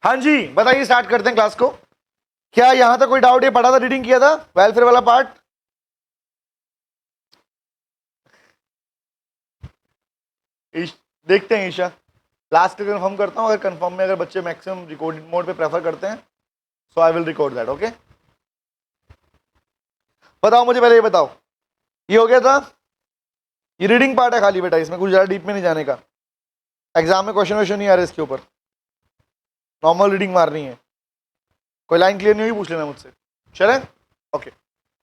हाँ जी बताइए, स्टार्ट करते हैं क्लास को। क्या यहां तक कोई डाउट? ये पढ़ा था, रीडिंग किया था, वेलफेयर वाला पार्ट? देखते हैं ईशा, लास्ट का कंफर्म करता हूं। अगर कंफर्म में अगर बच्चे मैक्सिमम रिकॉर्डेड मोड पे प्रेफर करते हैं, so I will record that. Okay, बताओ मुझे पहले ये बताओ, ये हो गया था? ये रीडिंग पार्ट है खाली बेटा, इसमें कुछ ज्यादा डीप में नहीं जाने का। एग्जाम में क्वेश्चन वोश्चन नहीं आ रहे इसके ऊपर, नॉर्मल रीडिंग मारनी है। कोई लाइन क्लियर नहीं हुई पूछ लेना मुझसे, चले? ओके,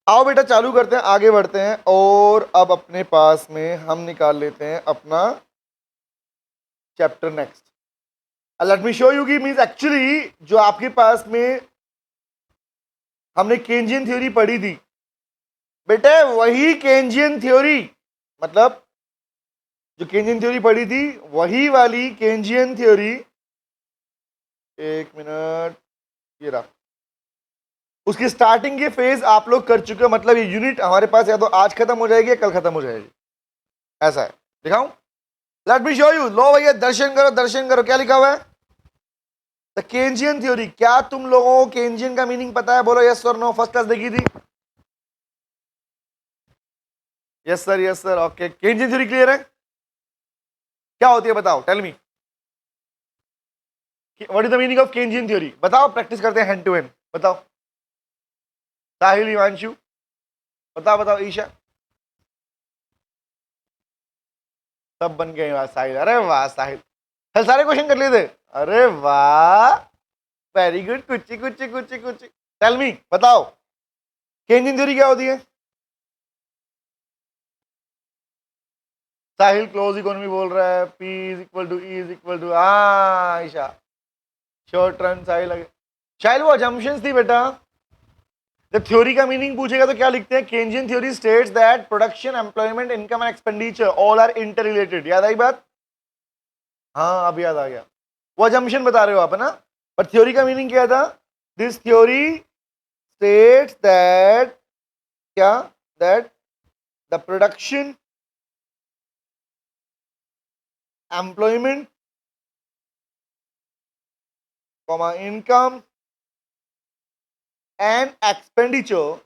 आओ बेटा चालू करते हैं, आगे बढ़ते हैं। और अब अपने पास में हम निकाल लेते हैं अपना chapter next. Late me show you की मींस एक्चुअली जो आपके पास में हमने केंजियन थ्योरी पढ़ी थी बेटे, वही केंजियन थ्योरी, मतलब जो केंजियन थ्योरी पढ़ी थी वही वाली केंजियन थ्योरी। एक मिनट, ये रहा। उसकी स्टार्टिंग के फेज आप लोग कर चुके हो, मतलब ये यूनिट हमारे पास या तो आज खत्म हो जाएगी या कल खत्म हो जाएगी, ऐसा है। दिखाऊं? Let me show you. लो भैया, दर्शन करो दर्शन करो। क्या लिखा हुआ है? The Keynesian theory. क्या तुम लोगों को केंजियन का मीनिंग पता है? बोलो यस और नो। फर्स्ट क्लास देखी थी? Yes sir, yes sir. Okay, Keynesian theory clear है? क्या होती है बताओ, tell me what is the meaning of Keynesian theory. बताओ, प्रैक्टिस करते हैं हैंड टू हैंड। बताओ साहिल, हिमांशु, बताओ बताओ, ईशा, सब बन गए। वाह साहिल, अरे वाह साहिल, कल सारे क्वेश्चन कर लिए थे। अरे वाह, वेरी गुड। कुछ कुछ कुछ कुछ टेल मी, बताओ केंजियन थ्योरी क्या होती है? साहिल क्लोज इकोनॉमी बोल रहा है, P is equal to E is equal to, हाँ ईशा शॉर्ट रन। साहिल शायद वो अजम्पशंस थी बेटा। जब थ्योरी का मीनिंग पूछेगा तो क्या लिखते हैं? Keynesian theory states that production, employment, income and expenditure all are interrelated. याद आई बात? हाँ अब याद आ गया। वो अजम्पशन बता रहे हो आप, है ना? पर थ्योरी का मीनिंग क्या था? दिस थ्योरी स्टेट्स दैट, क्या? That the production, employment, comma income and expenditure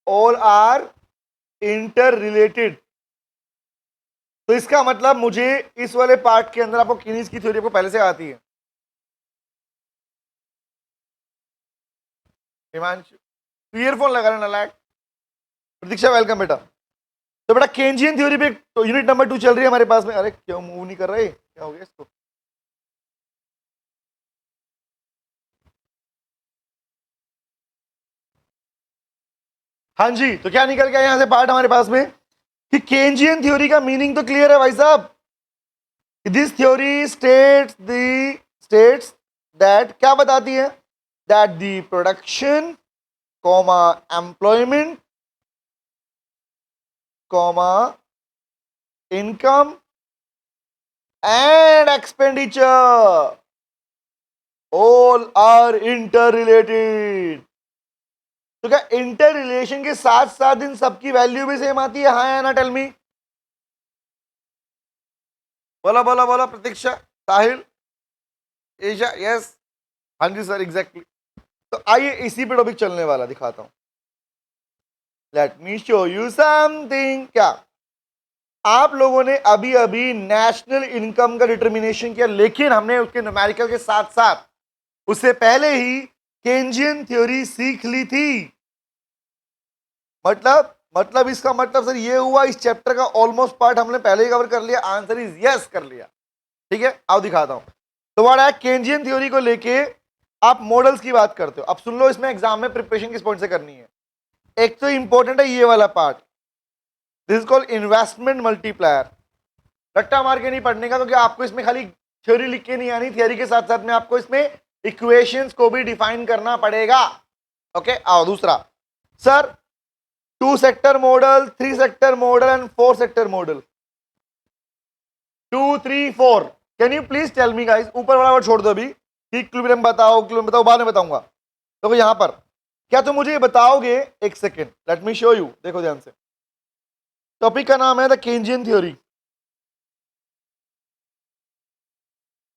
all are interrelated. तो इसका मतलब मुझे इस वाले पार्ट के अंदर आपको कीनीज की थ्योरी आपको पहले से आती है। हिमांशु ईयरफोन लगा लेना लायक। प्रतीक्षा वेलकम बेटा। तो बेटा केंजियन थ्योरी पे तो यूनिट नंबर 2 चल रही है हमारे पास में। अरे क्यों मूव नहीं कर रहे, क्या हो गया इसको? हाँ जी, तो क्या निकल गया यहां से पार्ट हमारे पास में कि केंजियन थ्योरी का मीनिंग तो क्लियर है भाई साहब। दिस थ्योरी स्टेट्स दैट, क्या बताती है? That the production, comma employment, comma income and expenditure all are interrelated. तो क्या इंटर रिलेशन के साथ साथ इन सबकी वैल्यू भी सेम आती है? हाँ या ना, टेल मी। बोला बोला बोला, प्रतीक्षा, साहिल, ईशा, यस। हाँ जी सर, एग्जैक्टली। तो आइए इसी पे टॉपिक चलने वाला, दिखाता हूं। Late me show you something. क्या आप लोगों ने अभी अभी नेशनल इनकम का डिटर्मिनेशन किया, लेकिन हमने उसके न्यूमेरिकल के साथ साथ उससे पहले ही केंजियन थ्योरी सीख ली थी। मतलब इसका मतलब सर ये हुआ, इस चैप्टर का ऑलमोस्ट पार्ट हमने पहले ही कवर कर लिया। आंसर इज यस, कर लिया। ठीक है, आओ दिखाता हूं। तो व्हाट है, केंजियन थ्योरी को लेके आप मॉडल्स की बात करते हो। अब सुन लो, इसमें एग्जाम में प्रिपरेशन किस पॉइंट से करनी है। एक तो इंपॉर्टेंट है ये वाला part, this is called investment multiplier. रट्टा मार के नहीं पढ़ने का, क्योंकि आपको इसमें खाली थ्योरी लिख के नहीं आनी, थ्योरी के साथ साथ में आपको इसमें इक्वेशंस को भी डिफाइन करना पड़ेगा। ओके, आओ दूसरा। Sir 2 sector model, 3 sector model and 4 sector model. 2 3 4, can you please tell me guys? ऊपर वाला वर्ड छोड़ दो अभी, इक्विलिब्रियम बताओ, इक्विलिब्रियम बताओ, बाद में बताऊंगा। तो यहां पर क्या तुम मुझे ये बताओगे? एक second, late me show you. देखो ध्यान से, टॉपिक का नाम है द केंजियन थ्योरी।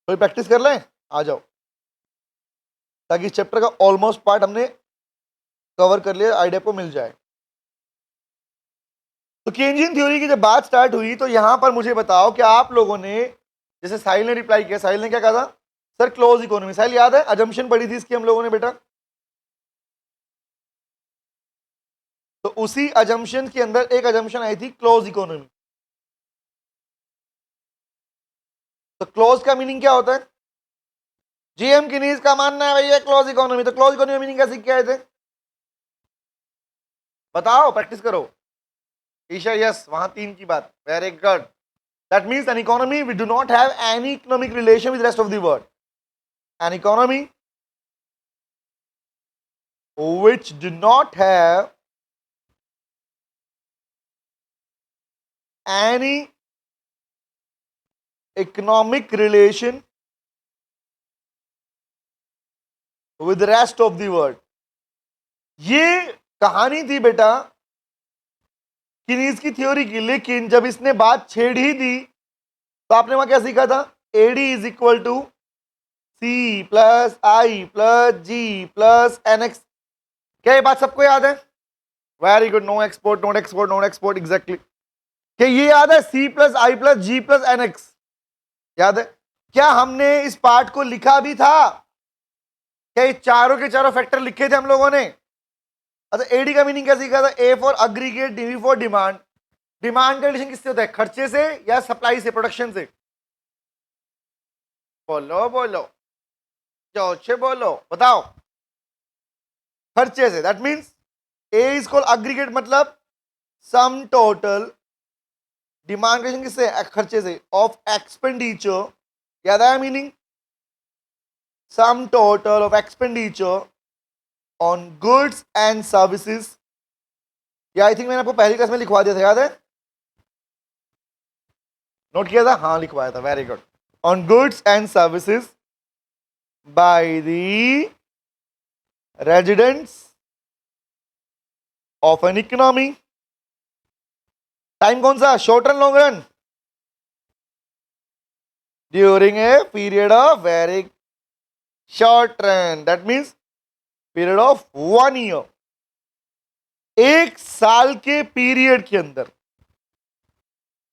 थोड़ी प्रैक्टिस कर लें, आ जाओ, ताकि इस चैप्टर का ऑलमोस्ट पार्ट हमने कवर कर लिया, आइडिया को मिल जाए। तो केंजियन थ्योरी की जब बात स्टार्ट हुई तो यहां पर मुझे बताओ कि आप लोगों ने, जैसे साहिल ने रिप्लाई किया, साहिल ने क्या कहा था सर, क्लोज इकोनॉमी। साहिल याद है अजम्पशन पढ़ी थी इसकी हम लोगों ने बेटा? तो उसी अजम्पशन के अंदर एक अजम्पशन आई थी क्लोज इकोनॉमी। तो क्लोज का मीनिंग क्या होता है? जीएम किनीज का मानना है भैया क्लोज इकोनॉमी। तो क्लोज इकोनॉमी मीनिंग क्या सीख के आए थे? बताओ, प्रैक्टिस करो। ईशा यस, वहां 3 की बात, very good. That means an economy we do not have any economic relation with the rest of the world. An economy which do not have any economic relation with the rest of the world. ये कहानी थी बेटा कीनीज की theory की, लेकिन जब इसने बात छेड़ ही दी तो आपने वहां क्या सीखा था? AD is equal to C plus I plus G plus NX. क्या ये बात सबको याद है? Very good, no export not export not export, exactly. क्या ये याद है? C plus I plus G plus NX याद है? क्या हमने इस पार्ट को लिखा भी था? क्या ये चारों के चारों फैक्टर लिखे थे हम लोगों ने? अच्छा, एडी का मीनिंग क्या सीखा था? A for aggregate, D for demand. Demand का रिलेशन किससे होता है? खर्चे से या सप्लाई से, प्रोडक्शन से? बोलो बोलो, जोर से बोलो, बताओ। खर्चे से। That means A is called aggregate, मतलब सम टोटल। डिमांड का रिलेशन किससे? खर्चे से, ऑफ एक्सपेंडिचर। याद आया meaning? Some total of expenditure on goods and services. या आई थिंक मैंने आपको पहली क्लास में लिखवा दिया था, याद है? नोट किया था? हाँ लिखवाया था, very good. On goods and services by the residents of an economy. Time कौन सा? Short run, long run? During a period of very short run, that means period of 1 year. एक साल के पीरियड के अंदर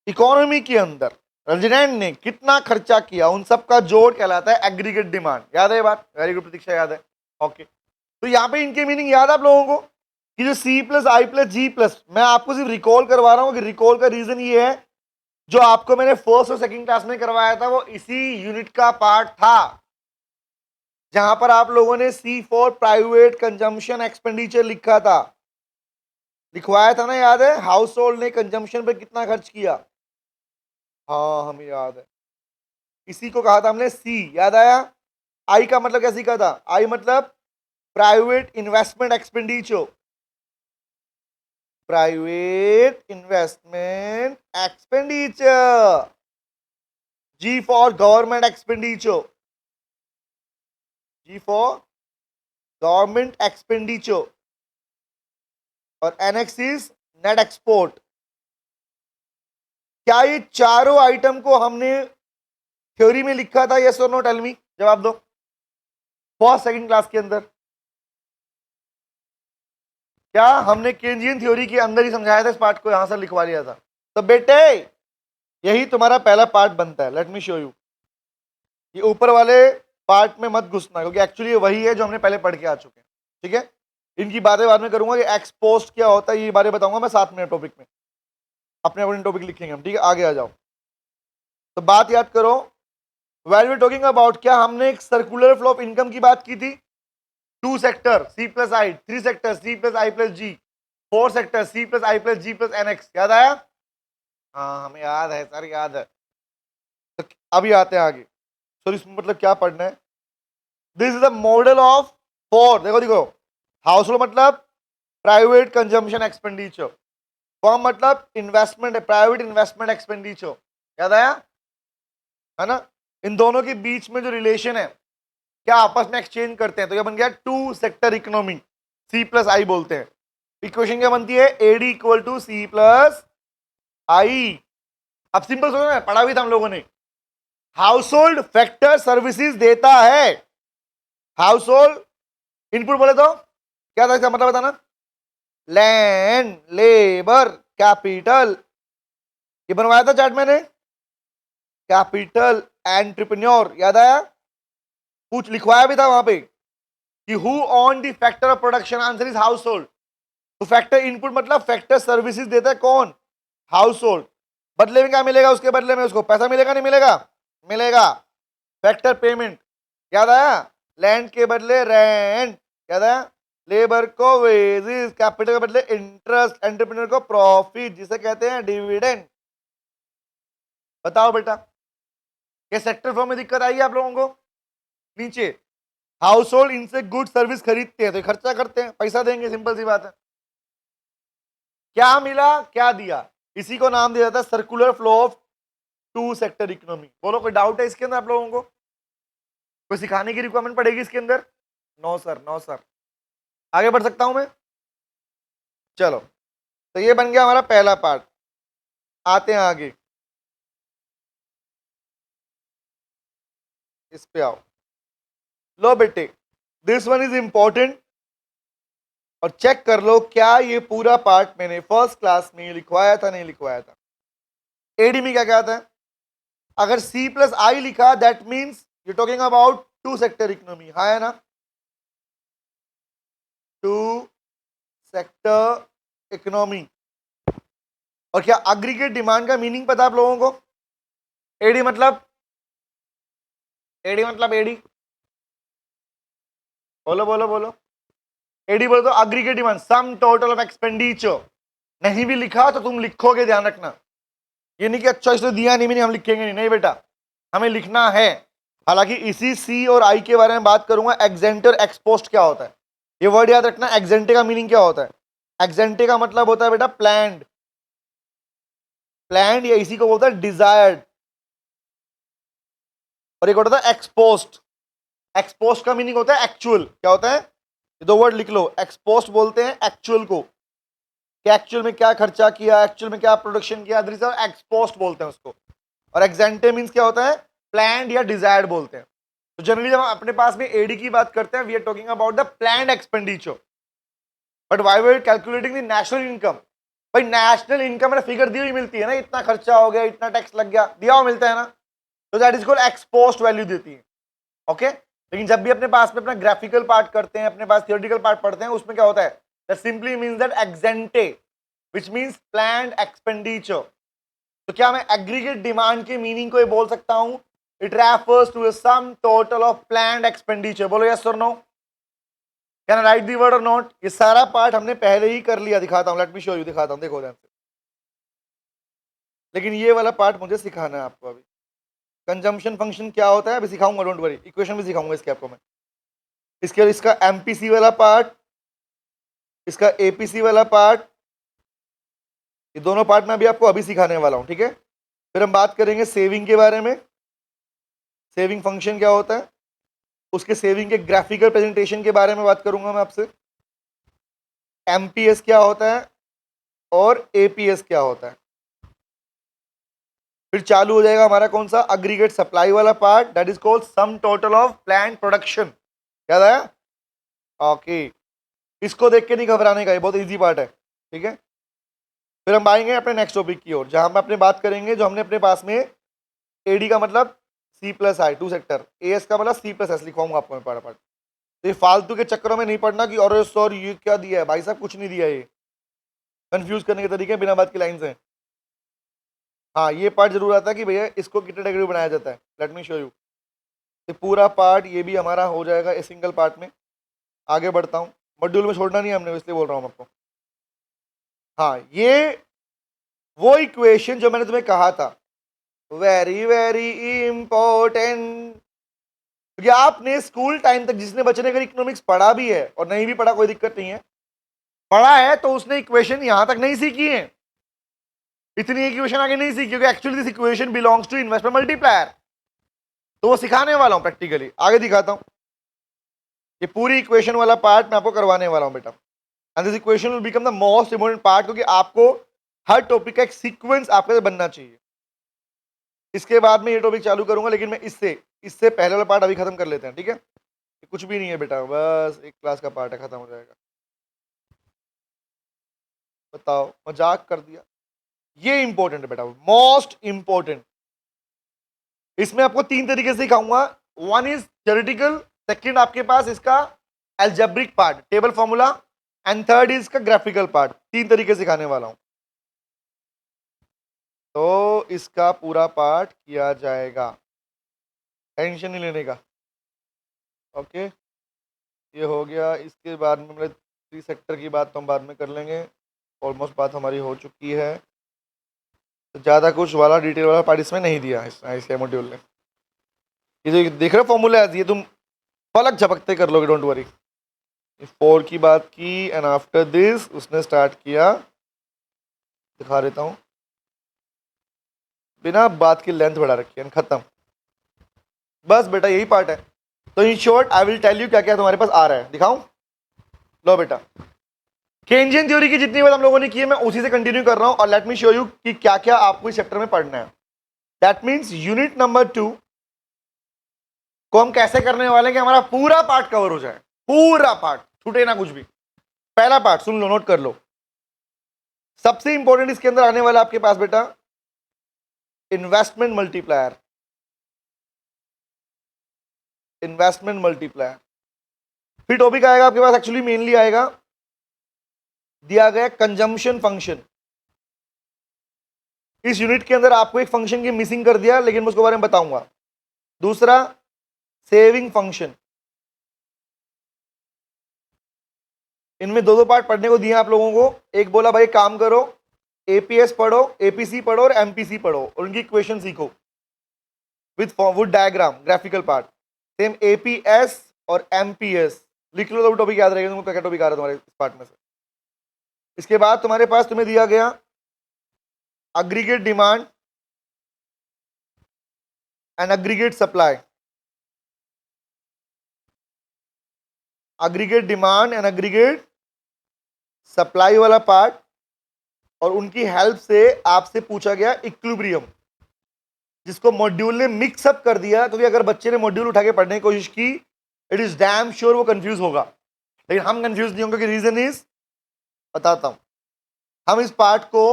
इकोनॉमी के अंदर resident ने कितना खर्चा किया, उन सब का जोड़ कहलाता है एग्रीगेट डिमांड। याद है ये बात? वेरी गुड प्रतीक्षा, याद है? ओके। तो यहां पे इनके मीनिंग याद है आप लोगों को कि जो सी plus I plus G plus, मैं आपको सिर्फ रिकॉल करवा रहा हूं कि रिकॉल का रीजन ये है, जो आपको मैंने फर्स्ट और सेकंड क्लास में करवाया था वो इसी यूनिट का पार्ट था, जहां पर आप लोगों ने सी फॉर प्राइवेट कंजम्पशन एक्सपेंडिचर लिखा था, लिखवाया था ना, याद है? हाउस होल्ड ने कंजम्पशन पर कितना खर्च किया? हाँ हमें याद है, इसी को कहा था हमने सी, याद आया? आई का मतलब क्या सीखा था? आई मतलब private investment expenditure, private investment expenditure. G for government expenditure, G for government expenditure, और एनएक्स इज नेट एक्सपोर्ट। क्या ये चारों आइटम को हमने थ्योरी में लिखा था? यस और नो, टेल मी, जवाब दो। फर्स्ट सेकंड क्लास के अंदर क्या हमने केंजियन थ्योरी के अंदर ही समझाया था इस पार्ट को? यहां से लिखवा लिया था। तो बेटे यही तुम्हारा पहला पार्ट बनता है। Late me show you. ये ऊपर वाले पार्ट में मत घुसना, क्योंकि एक्चुअली वही है जो हमने पहले पढ़ के आ चुके हैं, ठीक है? इनकी बातें बाद में करूंगा कि एक्स पोस्ट क्या होता है, ये बातें बताऊंगा मैं साथ में टॉपिक में, अपने अपने टॉपिक लिखेंगे हम, ठीक है? आगे आ जाओ। तो बात याद करो, व्हेन वी टॉकिंग अबाउट, क्या हमने एक सर्कुलर फ्लो ऑफ इनकम की बात की थी? 2 sector C plus I, 3 sector C plus I plus ji, 4 sector C plus I plus G plus NX. याद आया? हाँ हमें याद है सर, याद है। तो अभी आते हैं आगे। सर इसमें मतलब क्या पढ़ना है? This is the model of 4, देखो देखो। हाउस होल्ड मतलब प्राइवेट कंजम्पशन एक्सपेंडिचर, फॉर्म मतलब इन्वेस्टमेंट है, प्राइवेट इन्वेस्टमेंट एक्सपेंडिचर। याद आया? है ना? इन दोनों के बीच में जो रिलेशन है, क्या आपस में एक्सचेंज करते हैं, तो यह बन गया 2 sector economy, C plus I बोलते हैं। इक्वेशन क्या बनती है? AD equal to C plus I. अब सिंपल सोचो ना, पढ़ा भी था हम लोगों ने, हाउस होल्ड फैक्टर सर्विसेज देता है। हाउस होल्ड इनपुट बोले तो क्या था, इसका मतलब बताना। लैंड, लेबर, कैपिटल, ये बनवाया था चार्ट मैंने। कैपिटल, एंटरप्रेन्योर, याद आया, कुछ लिखवाया भी था वहां पे कि who on the factor of production, answer is house hold. तो फैक्टर इनपुट मतलब फैक्टर सर्विसेज देता है कौन, हाउस होल्ड। बदले में क्या मिलेगा, उसके बदले में उसको पैसा मिलेगा, नहीं मिलेगा, मिलेगा। फैक्टर पेमेंट, याद आया, लैंड के बदले रेंट, याद आया, लेबर को वेजेस, कैपिटल के बदले इंटरेस्ट, एंटरप्रेन्योर को प्रॉफिट, जिसे कहते हैं डिविडेंड। बताओ बेटा, ये सेक्टर फॉर्म में दिक्कत आई है आप लोगों को। नीचे हाउस होल्ड इनसे गुड सर्विस खरीदते हैं तो खर्चा करते हैं, पैसा देंगे, सिंपल सी बात है। क्या मिला, क्या दिया, इसी को नाम दिया जाता है circular flow of two sector economy. बोलो कोई डाउट है इसके अंदर आप लोगों को, कोई सिखाने की रिक्वायरमेंट पड़ेगी इसके अंदर? No sir, no sir. आगे बढ़ सकता हूं मैं, चलो। तो ये बन गया हमारा पहला पार्ट। आते हैं आगे, इस पे आओ। लो बेटे, दिस वन इज इंपॉर्टेंट, और चेक कर लो क्या ये पूरा पार्ट मैंने फर्स्ट क्लास में लिखवाया था, नहीं लिखवाया था। एडी में क्या क्या आता है, अगर सी प्लस आई लिखा that means you talking about two sector economy, हाँ है ना, टू सेक्टर इकोनॉमी। और क्या एग्रीगेट डिमांड का मीनिंग पता आप लोगों को? एडी मतलब, एडी मतलब एडी, बोलो बोलो बोलो, एडी बोलो तो aggregate demand, some total of expenditure. नहीं भी लिखा तो तुम लिखोगे, ध्यान रखना, ये नहीं कि अच्छा इसने दिया नहीं हम लिखेंगे नहीं, नहीं बेटा, हमें लिखना है। हालांकि इसी सी और आई के बारे में बात करूंगा, एक्जेंटे और एक्सपोस्ट क्या होता है, ये वर्ड याद रखना। एक्जेंटे का मीनिंग क्या होता है, एक्जेंटे का मतलब होता है बेटा प्लान्ड, प्लान्ड या इसी को बोलता है डिजायर्ड। और एक होता है एक्सपोस्ट, एक्सपोस्ट का मीनिंग होता है एक्चुअल। क्या होता है, ये दो वर्ड लिख लो, एक्सपोस्ट बोलते हैं एक्चुअल को, कि एक्चुअल में क्या खर्चा किया, एक्चुअल में क्या प्रोडक्शन किया, एक्सपोस्ट बोलते हैं उसको। और एक्जेंटे मीन्स क्या होता है, प्लान्ड या डिजायर्ड बोलते हैं। तो जनरली जब हम अपने पास में एडी की बात करते हैं, we are talking about the planned expenditure. But why we are calculating the national income, भाई नेशनल इनकम में फिगर दी हुई मिलती है ना, इतना खर्चा हो गया, इतना टैक्स लग गया, दिया हुआ मिलता है ना, तो that is called ex post value देती है। ओके, लेकिन जब भी अपने पास में अपना ग्राफिकल पार्ट करते हैं, अपने पास थियोरेटिकल पार्ट पढ़ते हैं, उसमें क्या होता है, that simply means that ex ante which means planned expenditure. तो क्या मैं एग्रीगेट डिमांड के मीनिंग को ये बोल सकता हूं, it refers to sum total of planned expenditure. बोलो यस और no, can I write the word और नॉट? ये सारा पार्ट हमने पहले ही कर लिया, दिखाता हूं, लेट मी शो यू, दिखाता हूं, देखो ध्यान से। लेकिन ये वाला पार्ट मुझे सिखाना है आपको अभी। कंजम्पशन फंक्शन क्या होता है अभी सिखाऊंगा, डोंट वरी, इक्वेशन भी सिखाऊंगा इसके आपको मैं। इसके इसका एमपीसी वाला पार्ट, इसका एपीसी वाला पार्ट, ये दोनों पार्ट मैं अभी आपको अभी सिखाने वाला हूं, ठीक है। फिर हम बात करेंगे सेविंग के बारे में, सेविंग फंक्शन क्या होता है, उसके सेविंग के ग्राफिकल प्रेजेंटेशन के बारे में बात करूंगा मैं आपसे, एमपीएस क्या होता है और एपीएस क्या होता है। फिर चालू हो जाएगा हमारा कौन सा, एग्रीगेट सप्लाई वाला part, that is called some total of planned production. याद आया? ओके, इसको देख के नहीं घबराने का, ये बहुत इजी पार्ट है, ठीक है। फिर हम आएंगे अपने नेक्स्ट टॉपिक की ओर, जहां हम अपने बात करेंगे जो हमने अपने पास में एडी का मतलब C plus I, two sector, AS का मतलब सी प्लस एस लिखवाऊंगा आपको मैं पार्ट पार्ट। तो ये फालतू के चक्करों में नहीं पढ़ना कि अरे सर ये क्या दिया है, भाई साहब कुछ नहीं दिया, ये कंफ्यूज करने के तरीके बिना बात की लाइन से। हाँ, ये पार्ट जरूर आता है कि भैया इसको कितने डिग्री बनाया जाता है, लेट मी शो यू। ये पूरा पार्ट ये भी हमारा हो जाएगा इस सिंगल पार्ट में। आगे बढ़ता हूँ, मॉड्यूल में छोड़ना नहीं हमने, इसलिए बोल रहा हूँ आपको। हाँ, ये वो इक्वेशन जो मैंने तुम्हें कहा था, वेरी वेरी इंपॉर्टेंट, क्योंकि आपने स्कूल टाइम तक जिसने बच्चे ने अगर इकोनॉमिक्स पढ़ा भी है और नहीं भी पढ़ा कोई दिक्कत नहीं है, पढ़ा है तो उसने इक्वेशन यहां तक नहीं सीखी है, इतनी इक्वेशन आगे नहीं सीखी, क्योंकि actually this equation belongs to inverse multiplier. तो वो सिखाने वाला हूं प्रैक्टिकली, आगे दिखाता हूं। ये पूरी इक्वेशन वाला पार्ट मैं आपको करवाने वाला हूं बेटा, and this equation will become the most important part, क्योंकि आपको हर टॉपिक का एक सीक्वेंस आपके बनना चाहिए। इसके बाद में ये टॉपिक चालू करूंगा, लेकिन मैं इससे इससे पहले वाला पार्ट अभी खत्म कर लेते हैं, ठीक है? कुछ भी नहीं है बेटा, बस एक क्लास का पार्ट है, खत्म हो जाएगा। बताओ, मजाक कर दिया। ये इंपॉर्टेंट है बेटा, मोस्ट इंपॉर्टेंट। इसमें आपको 3 तरीके से सिखाऊंगा। वन इज थ्योरेटिकल, सेकंड आपके पास इसका algebraic part, table formula, and third is इसका ग्राफिकल पार्ट। 3 तरीके से सिखाने वाला हूं। तो इसका पूरा पार्ट किया जाएगा, टेंशन नहीं लेने का। ओके, ये हो गया। इसके बाद में मतलब 3 सेक्टर की बात तो हम बाद में कर लेंगे, ऑलमोस्ट बात हमारी हो चुकी है। तो ज़्यादा कुछ वाला डिटेल वाला पार्ट इसमें नहीं दिया है इस मॉड्यूल ने। ये जो देख रहे हो फॉर्मूला, ये तुम पलक झपकते कर लोगे, डोंट वरी। 4 की बात की एंड आफ्टर दिस उसने स्टार्ट किया, दिखा देता हूँ, बिना बात की लेंथ बढ़ा रखी है, खत्म। बस बेटा यही पार्ट है। तो in short I will tell you क्या क्या तुम्हारे पास आ रहा है, दिखाऊं? लो बेटा, केंजियन थ्योरी की जितनी बात हम लोगों ने की है, मैं उसी से कंटिन्यू कर रहा हूं, और लेट मी शो यू कि क्या क्या आपको इस चैप्टर में पढ़ना है। दैट मीन्स यूनिट नंबर 2 को हम कैसे करने वाले हैं कि हमारा पूरा पार्ट कवर हो जाए, पूरा पार्ट, छूटे ना कुछ भी। पहला पार्ट सुन लो, नोट कर लो। सबसे इंपॉर्टेंट इसके अंदर आने वाला आपके पास बेटा इन्वेस्टमेंट मल्टीप्लायर। इन्वेस्टमेंट मल्टीप्लायर फिर टॉपिक आएगा आपके पास, एक्चुअली मेनली आएगा दिया गया कंजम्पशन फंक्शन। इस यूनिट के अंदर आपको एक फंक्शन की मिसिंग कर दिया, लेकिन मैं उसके बारे में बताऊंगा। दूसरा सेविंग फंक्शन। इनमें दो पार्ट पढ़ने को दिए आप लोगों को। एक बोला भाई काम करो, एपीएस पढ़ो, एपीसी पढ़ो और एमपीसी पढ़ो और उनकी इक्वेशन सीखो with diagram, graphical part. Same APS और एमपीएस लिख लो, तो टॉपिक याद रहेगा तुमको, क्या टॉपिक आ रहा है तुम्हारे इस पार्ट में से। इसके बाद तुम्हारे पास तुम्हें दिया गया aggregate demand and aggregate supply. Aggregate demand and aggregate supply वाला पार्ट, और उनकी हेल्प से आपसे पूछा गया इक्विलिब्रियम, जिसको मॉड्यूल ने मिक्सअप कर दिया, क्योंकि अगर बच्चे ने मॉड्यूल उठा के पढ़ने की कोशिश की, इट इज डैम श्योर वो कंफ्यूज होगा। लेकिन हम कंफ्यूज नहीं होंगे, रीजन इज, बताता हूं। हम इस पार्ट को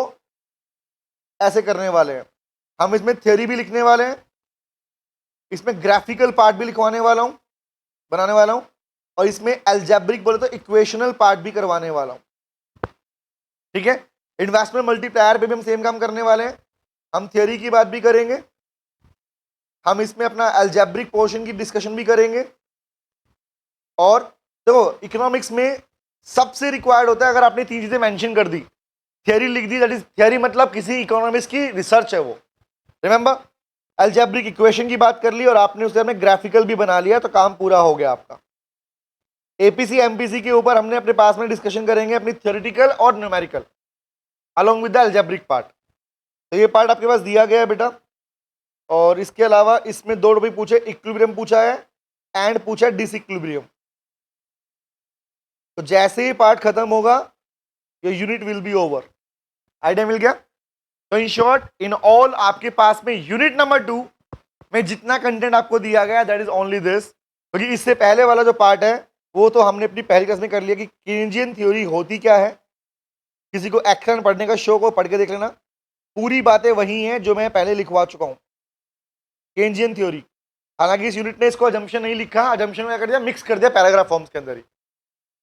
ऐसे करने वाले हैं, हम इसमें थ्योरी भी लिखने वाले हैं, इसमें ग्राफिकल पार्ट भी लिखवाने वाला हूं, बनाने वाला हूं, और इसमें अलजेब्रिक बोले तो इक्वेशनल पार्ट भी करवाने वाला हूं, ठीक है? इन्वेस्टमेंट मल्टीप्लायर पे भी हम सेम काम करने वाले हैं। हम थ्योरी की बात भी करेंगे, हम इसमें अपना अलजेब्रिक पोर्शन की डिस्कशन भी करेंगे। और देखो इकोनॉमिक्स में सबसे रिक्वायर्ड होता है, अगर आपने 3 चीजें मेंशन कर दी, थ्योरी लिख दी, दैट इज थ्योरी मतलब किसी इकोनॉमिक्स की रिसर्च है वो। रिमेंबर, अलजेब्रिक इक्वेशन की बात कर ली और आपने उससे हमें ग्राफिकल भी बना लिया, तो काम पूरा हो गया आपका। एपीसी एमपीसी के ऊपर हमने अपने पास में डिस्कशन करेंगे, अपनी थ्योरेटिकल और numerical along with the algebraic part. तो ये पार्ट आपके पास दिया गया है बेटा। और इसके अलावा इसमें 2 टॉपिक पूछे, इक्विलिब्रियम पूछा है एंड पूछा है डिसइक्विलिब्रियम। तो जैसे ही पार्ट खत्म होगा, ये unit will be over. Idea मिल गया? तो इन शॉर्ट, इन ऑल आपके पास में यूनिट नंबर 2 में जितना कंटेंट आपको दिया गया, दैट इज ओनली दिस। क्योंकि इससे पहले वाला जो पार्ट है वो तो हमने अपनी पहली क्लास में कर लिया कि केंजियन थ्योरी होती क्या है। किसी को एक्शन पढ़ने का शौक हो, पढ़ के देख लेना, पूरी बातें वही हैं जो मैं पहले लिखवा चुका हूं, केंजियन थ्योरी। हालांकि इस यूनिट ने इसको अजम्पशन नहीं लिखा, अजम्पशन में क्या कर दिया, मिक्स कर दिया पैराग्राफ फॉर्म्स के अंदर ही।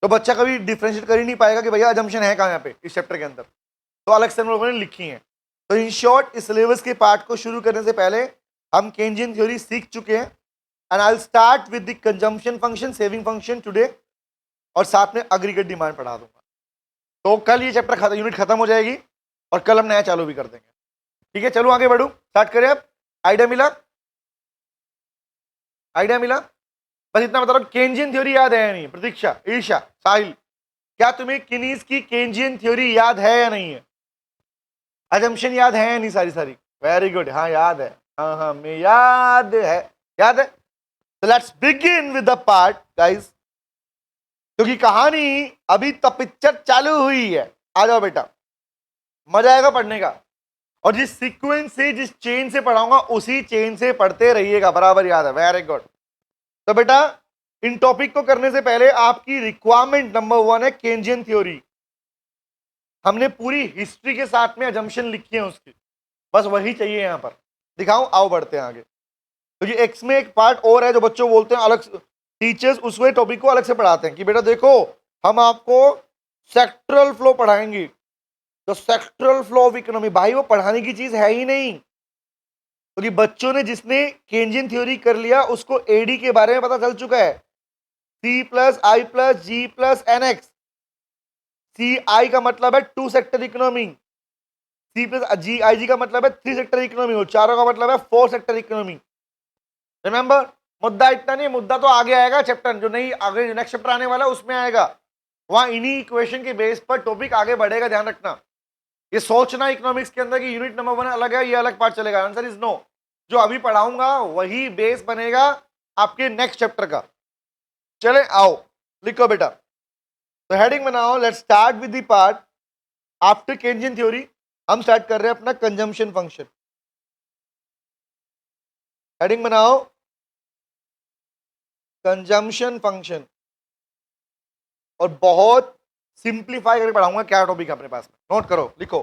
तो बच्चा कभी डिफरेंशिएट कर ही नहीं पाएगा कि भैया अजम्पशन है कहाँ यहाँ पे इस चैप्टर के अंदर, तो अलग से हम लोगों ने लिखी है। तो इन शॉर्ट, इस सिलेबस के पार्ट को शुरू करने से पहले हम केंजियन थ्योरी सीख चुके हैं, and I will start with the consumption function, saving function today, और साथ में एग्रीगेट डिमांड पढ़ा दूंगा। तो कल ये चैप्टर यूनिट खत्म हो जाएगी और कल हम नया चालू भी कर देंगे, ठीक है? चलो आगे बढ़ू, स्टार्ट करें अब। आइडिया मिला? आइडिया मिला? बस इतना बता रहा हूं, केंजियन थ्योरी याद है या नहीं? प्रतीक्षा, ईशा, साहिल, क्या तुम्हें किनीज की केंजियन थ्योरी याद है या नहीं है? अजम्पशन याद है या नहीं? सारी सारी, वेरी गुड, हाँ याद है, हाँ हाँ मैं याद है, याद है। तो let's begin with the part guys, क्योंकि कहानी अभी तो पिक्चर चालू हुई है। आ जाओ बेटा, मजा आएगा पढ़ने का। और जिस सीक्वेंस से, जिस चेन से पढ़ाऊंगा उसी चेन से पढ़ते रहिएगा, बराबर याद है, वेरी गुड। तो बेटा इन टॉपिक को करने से पहले आपकी रिक्वायरमेंट नंबर 1 है केंजियन थ्योरी। हमने पूरी हिस्ट्री के साथ में अजम्पशन लिखी है उसकी, बस वही चाहिए यहां पर। दिखाऊं, आओ बढ़ते हैं आगे। तो ये एक्स में एक पार्ट और है जो बच्चों बोलते हैं अलग, टीचर्स उस वे टॉपिक को अलग से पढ़ाते हैं कि बेटा देखो हम आपको सेक्टरल फ्लो पढ़ाएंगे। तो सेक्टरल फ्लो ऑफ इकोनॉमी, भाई वो पढ़ाने की चीज है ही नहीं, क्योंकि तो बच्चों ने जिसने केंजियन थ्योरी कर लिया उसको एडी के बारे में पता चल चुका है। C plus I plus G plus N x. सी आई का मतलब है 2 सेक्टर इकोनॉमी, सी प्लस जी आई जी का मतलब है 3 सेक्टर इकोनॉमी, और चारों का मतलब है 4 सेक्टर इकोनॉमी। रिमेंबर, मुद्दा इतना नहीं, मुद्दा तो आगे आएगा चैप्टर, जो नहीं आगे नेक्स्ट चैप्टर आने वाला है उसमें आएगा। वहां इन्हीं इक्वेशन के बेस पर टॉपिक आगे बढ़ेगा, ध्यान रखना। ये सोचना इकोनॉमिक्स के अंदर कि यूनिट नंबर 1 अलग है, ये अलग पार्ट चलेगा, आंसर इज नो। जो अभी पढ़ाऊंगा वही बेस बनेगा आपके नेक्स्ट चैप्टर का। चले आओ लिखो बेटा। तो हेडिंग बनाओ, let's start with the part after Keynesian theory. हम स्टार्ट कर रहे हैं अपना कंजम्पशन फंक्शन। हेडिंग बनाओ कंजम्पशन फंक्शन, और बहुत सिंप्लीफाई करके पढ़ाऊंगा क्या टॉपिक अपने पास में, नोट करो लिखो।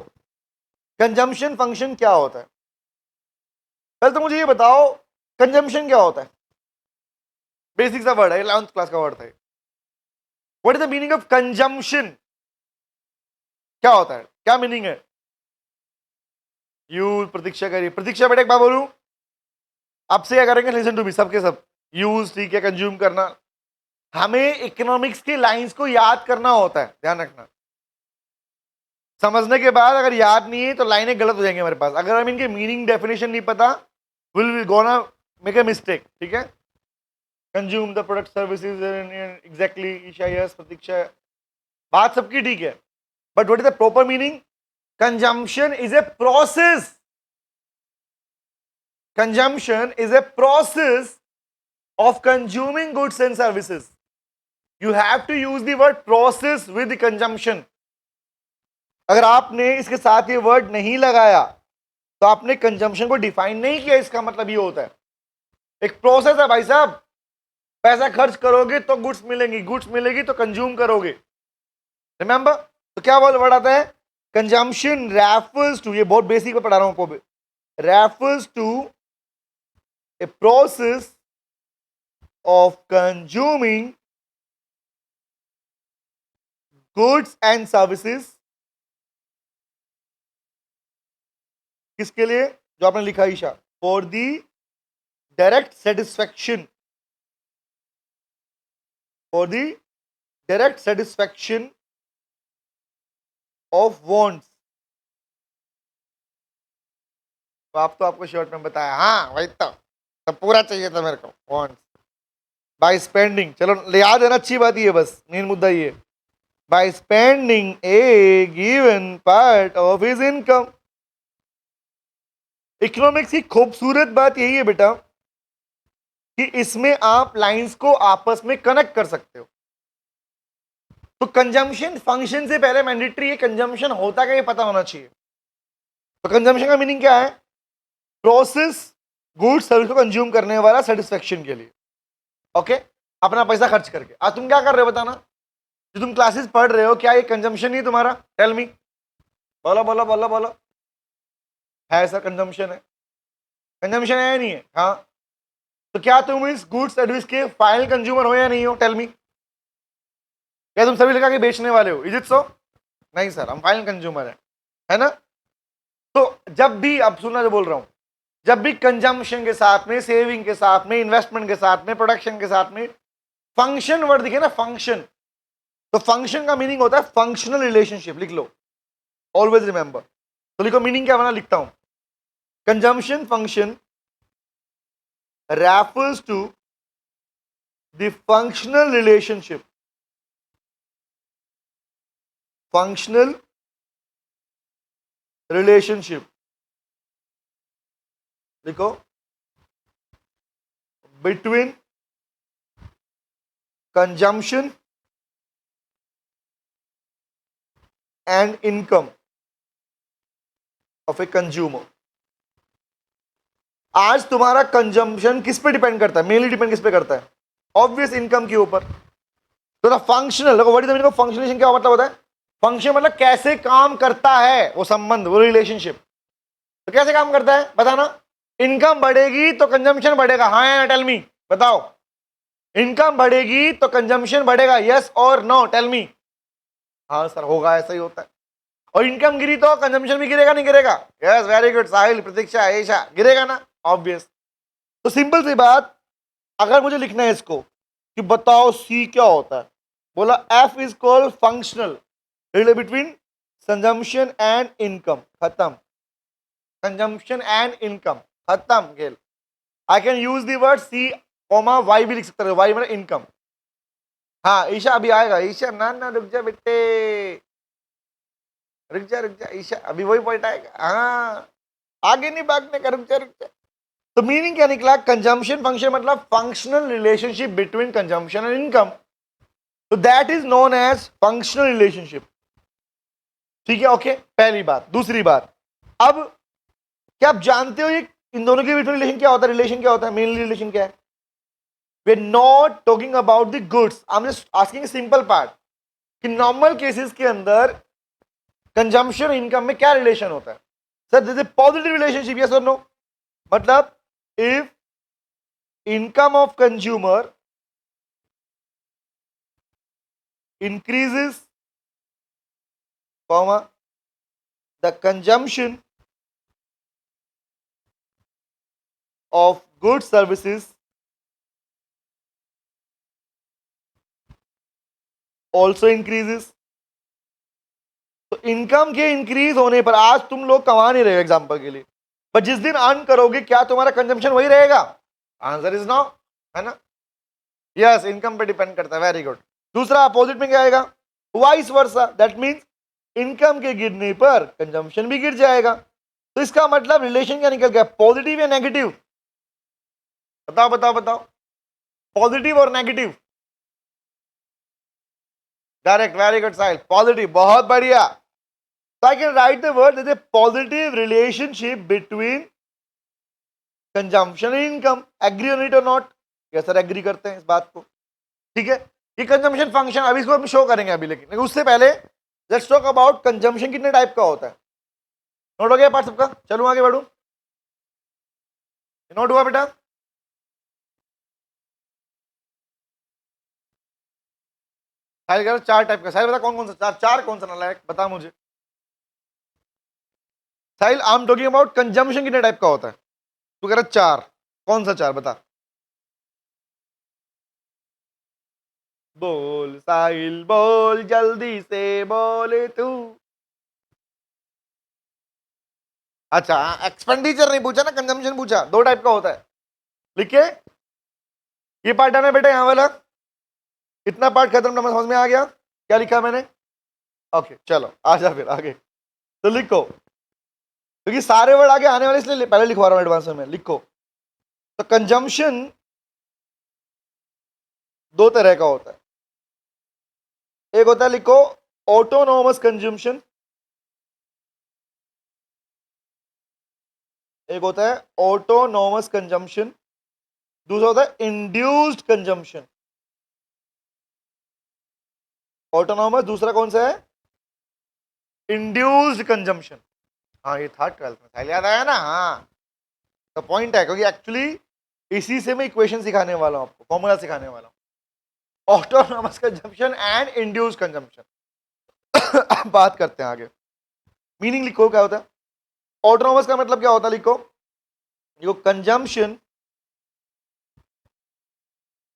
कंजम्पशन फंक्शन क्या होता है? पहले तो मुझे ये बताओ कंजम्पशन क्या होता है। बेसिक सा वर्ड है, 11th क्लास का वर्ड था। What is the meaning of consumption? क्या होता है, क्या मीनिंग है? यूज, प्रतीक्षा करिए, प्रतीक्षा बेटा एक बार बोलूं, आपसे क्या करेंगे, लिसन टू मी, सबके सब। यूज ठीक है, कंज्यूम करना। हमें इकोनॉमिक्स की लाइंस को याद करना होता है, ध्यान रखना। समझने के बाद अगर याद नहीं है तो लाइनें गलत हो जाएंगी हमारे पास। अगर हम इनके मीनिंग डेफिनेशन नहीं पता, will gonna make a mistake, ठीक है। Consume the product services, exactly Isha, yes Pratiksha, बात सबकी ठीक है, but what is the proper meaning? Consumption is a process, consumption is a process of consuming goods and services. You have to use the word process with the consumption. अगर आपने इसके साथ ये word नहीं लगाया तो आपने कंजम्पशन को डिफाइन नहीं किया। इसका मतलब ये होता है एक प्रोसेस है भाई साहब, पैसा खर्च करोगे तो गुड्स मिलेंगी, गुड्स मिलेगी तो कंज्यूम करोगे। रिमेंबर, तो क्या वर्ड आता है? कंजम्पशन रेफर्स टू, ये बहुत बेसिक में पढ़ा रहा हूं आपको, refers to a process of consuming goods and services। किसके लिए? जो आपने लिखा Isha, for the direct satisfaction, for the direct satisfaction of wants. तो आप तो आपको शॉर्ट में बताया, हाँ वही तो पूरा चाहिए था मेरे को, वांट्स बाय स्पेंडिंग। चलो याद है ना, अच्छी बात ये, बस मेन मुद्दा ये, by spending A given part of his income. Economics की खूबसूरत बात यही है बेटा कि इसमें आप लाइंस को आपस में कनेक्ट कर सकते हो। तो कंजम्पशन फंक्शन से पहले मैंडेटरी है कंजम्पशन होता क्या ये पता होना चाहिए। तो कंजम्पशन का मीनिंग क्या है? प्रोसेस गुड्स सर्विस को कंज्यूम करने वाला सेटिस्फेक्शन के लिए, ओके, अपना पैसा खर्च करके। आज तुम क्या कर रहे हो बताना, जो तुम क्लासेस पढ़ रहे हो क्या ये कंजम्पशन नहीं तुम्हारा? टेल मी, बोलो बोलो बोलो बोलो। है सर, कंजम्पशन है, कंजम्पशन है या नहीं है? हाँ, तो क्या तुम इस गुड्स सर्विस के फाइनल कंज्यूमर हो या नहीं हो? टेल मी, क्या तुम सभी लगा के बेचने वाले हो? Is it so? नहीं सर, हम फाइनल कंज्यूमर है ना। तो जब भी, अब सुनना जो बोल रहा हूं, जब भी कंजम्पशन के साथ में, सेविंग के साथ में, इन्वेस्टमेंट के साथ में, प्रोडक्शन के साथ में फंक्शन वर्ड दिखे ना, फंक्शन, तो फंक्शन का मीनिंग होता है फंक्शनल रिलेशनशिप। लिख लो, ऑलवेज रिमेंबर। तो लिखो मीनिंग क्या बना, लिखता हूं। Consumption function refers to the functional relationship, functional relationship, देखो, between consumption and income। Of a consumer. आज तुम्हारा कंजम्पशन किस पे डिपेंड करता है? मेनली डिपेंड किस पे करता है? ऑब्वियस इनकम के ऊपर। तो द फंक्शनल, देखो what is the meaning of functionalisation, क्या मतलब होता है? फंक्शन मतलब कैसे काम करता है वो संबंध, वो रिलेशनशिप। तो कैसे काम करता है बताना। इनकम बढ़ेगी तो कंजम्पशन बढ़ेगा, हाँ या टेल मी, बताओ। इनकम बढ़ेगी तो कंजम्पशन बढ़ेगा, यस और नो, टेल मी। हाँ सर होगा, ऐसा ही होता है। और इनकम गिरी तो कंजम्पशन भी गिरेगा, नहीं गिरेगा? यस वेरी गुड साहिल, प्रतीक्षा, आयशा, गिरेगा ना, ऑब्वियस। तो सिंपल सी बात, अगर मुझे लिखना है इसको कि बताओ सी क्या होता है, बोला F is called functional relation between consumption and income, खत्म। कंजम्पशन एंड इनकम, खत्म खेल। I can use the word C comma Y भी लिख सकते हो, वाई मतलब इनकम। हाँ ईशा अभी आएगा, ईशा ना ना रुक जा बेटे, रुक जा ईशा, अभी वही पॉइंट आएगा। हाँ आगे नहीं भागने का, रुक जा। तो मीनिंग क्या निकला? कंजम्पशन फंक्शन मतलब functional relationship between consumption and income, तो that is known as functional relationship. ठीक है, ओके, पहली बात। दूसरी बात, अब क्या आप जानते हो ये इन दोनों के बीच में रिलेशन क्या होता है? रिलेशन क्या होता है? मेनली रिलेशन क्या है? We are not talking about the goods, I am just asking simple part कि नॉर्मल केसेस के अंदर कंजम्पशन इनकम में क्या रिलेशन होता है? Sir this is positive relationship, yes और नो? मतलब if income of consumer increases, comma, the consumption of goods services also increases। तो इनकम के इंक्रीज होने पर, आज तुम लोग कमा नहीं रहे हो एग्जांपल के लिए, पर जिस दिन अर्न करोगे क्या तुम्हारा कंजम्पशन वही रहेगा? आंसर इज नो, है ना? यस, इनकम पे डिपेंड करता है, वेरी गुड। दूसरा अपोजिट में क्या आएगा? Vice versa, that means income के गिरने पर कंजम्पशन भी गिर जाएगा। तो इसका मतलब रिलेशन क्या निकल गया? पॉजिटिव या नेगेटिव? बताओ बताओ बताओ, पॉजिटिव और नेगेटिव? करेक्ट, वेरी गुड साहिल, पॉजिटिव, बहुत बढ़िया। So I can write the word as a positive relationship between consumption and income. Agree on it or not? yes sir, agree करते हैं इस बात को। ठीक है, ये कंजम्पशन फंक्शन अभी इसको हम शो करेंगे अभी, लेकिन उससे पहले लेट्स टॉक अबाउट कंजम्पशन कितने टाइप का होता है। नोट हो गया पार्ट सबका? चलूं आगे बढ़ूं? नोट हुआ बेटा? साहिल कह रहा 4 टाइप का। साहिल बता कौन कौन सा? चार? चार कौन सा नालायक, बता मुझे। Sahil I am talking about consumption कितने टाइप का होता है, तू कह रहा 4, कौन सा 4 बता? बोल साहिल बोल, जल्दी से बोले तू। अच्छा, एक्सपेंडिचर नहीं पूछा ना, कंजम्पशन पूछा। 2 टाइप का होता है, लिखे। ये पार्ट डन है बेटा, यहां वाला इतना पार्ट खत्म, नंबर समझ में आ गया क्या लिखा मैंने? ओके चलो आजा फिर आगे। तो लिखो, क्योंकि सारे वर्ड आगे आने वाले इसलिए पहले लिखवा रहा हूं एडवांस में। लिखो, तो कंजम्पशन 2 तरह का होता है। एक होता है, लिखो, ऑटोनोमस कंजम्पशन। एक होता है ऑटोनोमस कंजम्पशन, दूसरा होता है इंड्यूस्ड कंजम्पशन। ऑटोनोमस, दूसरा कौन सा है? Induced consumption. हाँ ये था 12th में, साहिल याद आया ना? हाँ, तो पॉइंट है, क्योंकि एक्चुअली इसी से मैं इक्वेशन सिखाने वाला हूं आपको, फॉर्मूला सिखाने वाला हूं, autonomous consumption and induced consumption. बात करते हैं आगे। मीनिंग लिखो क्या होता है ऑटोनोमस का, मतलब क्या होता है? लिखो, जो consumption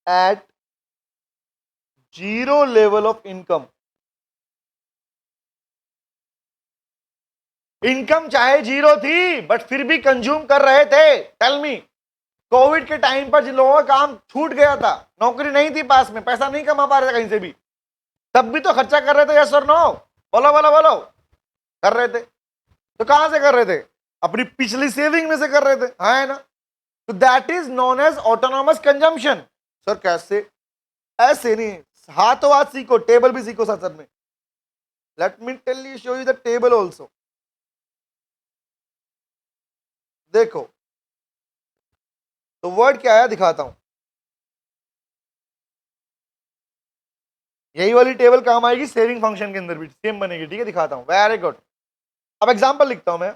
at zero level of income. Income चाहे जीरो थी बट फिर भी कंज्यूम कर रहे थे। टेल मी, कोविड के टाइम पर जिन लोगों का काम छूट गया था, नौकरी नहीं थी पास में, पैसा नहीं कमा पा रहे थे कहीं से भी, तब भी तो खर्चा कर रहे थे, यस और नो? बोलो बोलो बोलो, कर रहे थे। तो कहां से कर रहे थे? अपनी पिछली सेविंग में से कर रहे थे, हाँ है ना? तो that is known as autonomous consumption. Sir कैसे? ऐसे नहीं, हाथों हाथ सीखो, टेबल भी सीखो साथ में। Let me tell you, show you the table also. देखो तो वर्ड क्या है दिखाता हूं, यही वाली टेबल काम आएगी सेविंग फंक्शन के अंदर भी सेम बनेगी, ठीक है दिखाता हूं, वेरी गुड। अब एग्जांपल लिखता हूं मैं,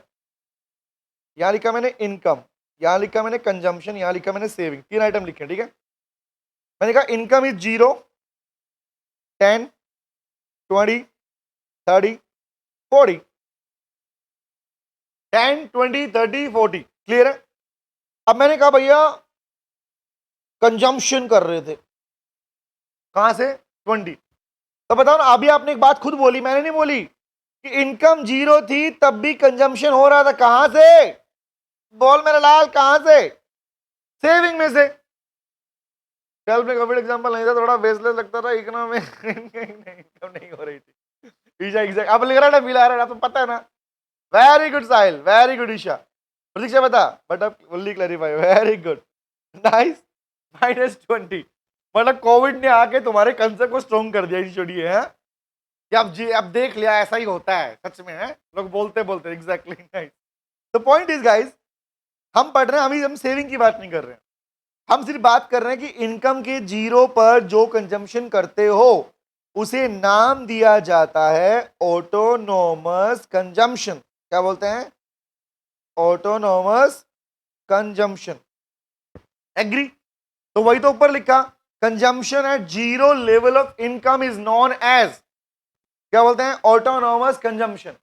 यहां लिखा मैंने इनकम, यहां लिखा मैंने कंजम्पशन, यहां लिखा मैंने सेविंग, 3 आइटम लिखे, ठीक है। मैंने कहा इनकम इज 0, 10, 20, 30, 40, 10, 20, 30, 40, क्लियर है। अब मैंने कहा भैया कंजम्पशन कर रहे थे, कहां से, 20। तो बताओ ना, अभी आपने एक बात खुद बोली, मैंने नहीं बोली, कि इनकम 0 थी तब भी कंजम्पशन हो रहा था, कहां से, बोल मेरा लाल, कहां से, सेविंग में से। ट्वेल्थ में कोविड एग्जांपल नहीं था, थोड़ा बेसलेस लगता था, इकोनॉमी में इनकम नहीं हो रही थी। ईशा एग्जैक्ट अब लिख रहा है ना, मिला रहा है, तो पता है ना। वेरी गुड साहिल, वेरी गुड ईशा। प्रतीक्षा बता, बट अब fully clarify, very good, nice. -20 मतलब कोविड ने आके तुम्हारे कंसेप्ट को स्ट्रॉन्ग कर दिया, छोड़िए है कि अब जी अब देख लिया ऐसा ही होता है सच में, है लोग बोलते बोलते exactly. The point is guys, हम पढ़ रहे हैं, अभी हम सेविंग की बात नहीं कर रहे हैं, हम सिर्फ बात कर रहे हैं कि इनकम के 0 पर जो कंजम्पशन करते हो उसे नाम दिया जाता है ऑटोनोमस कंजम्पशन। क्या बोलते हैं, ऑटोनोमस कंजम्पशन, एग्री। तो वही तो ऊपर लिखा, consumption at 0 level of income is known as, क्या बोलते हैं, ऑटोनोमस कंजम्पशन।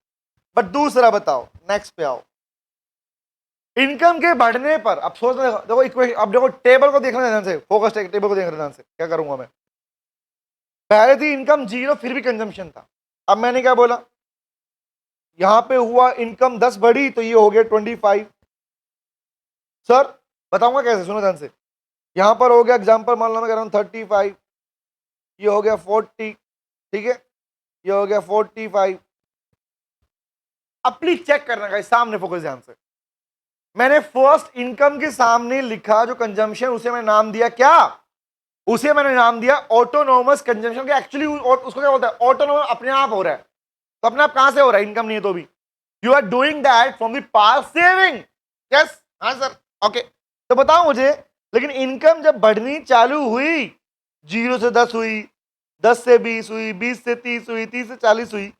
बट दूसरा बताओ, नेक्स्ट पे आओ, इनकम के बढ़ने पर, अब सोच देखो इक्वेशन, अब देखो टेबल को देखना ध्यान से, फोकस टेबल को देखना ध्यान से, क्या करूंगा मैं, पहले थी इनकम 0 फिर भी कंजम्पशन था, अब मैंने क्या बोला, यहां पे हुआ इनकम 10 बढ़ी तो ये हो गया 25। सर बताऊंगा कैसे, सुनो ध्यान से, यहां पर हो गया एग्जांपल, मान लो मैं कह रहा हूं 35, ये हो गया 40, ठीक है, ये हो गया 45। अब प्लीज चेक करना गाइस, सामने फोकस ध्यान से, मैंने फर्स्ट इनकम के सामने लिखा जो कंजम्पशन, उसे मैंने नाम दिया क्या, उसे मैंने नाम दिया ऑटोनोमस कंजम्पशन। एक्चुअली उसको क्या बोलता है, ऑटोनोमस, अपने आप हो रहा है, तो अपने आप कहां से हो रहा है, इनकम नहीं है तो भी, you are doing that from the past saving. Yes, हाँ सर, ओके। तो बताओ मुझे, लेकिन इनकम जब बढ़नी चालू हुई, 0 से 10 हुई, 10 से 20 हुई, 20 से 30 हुई, 30 से 40 हुई,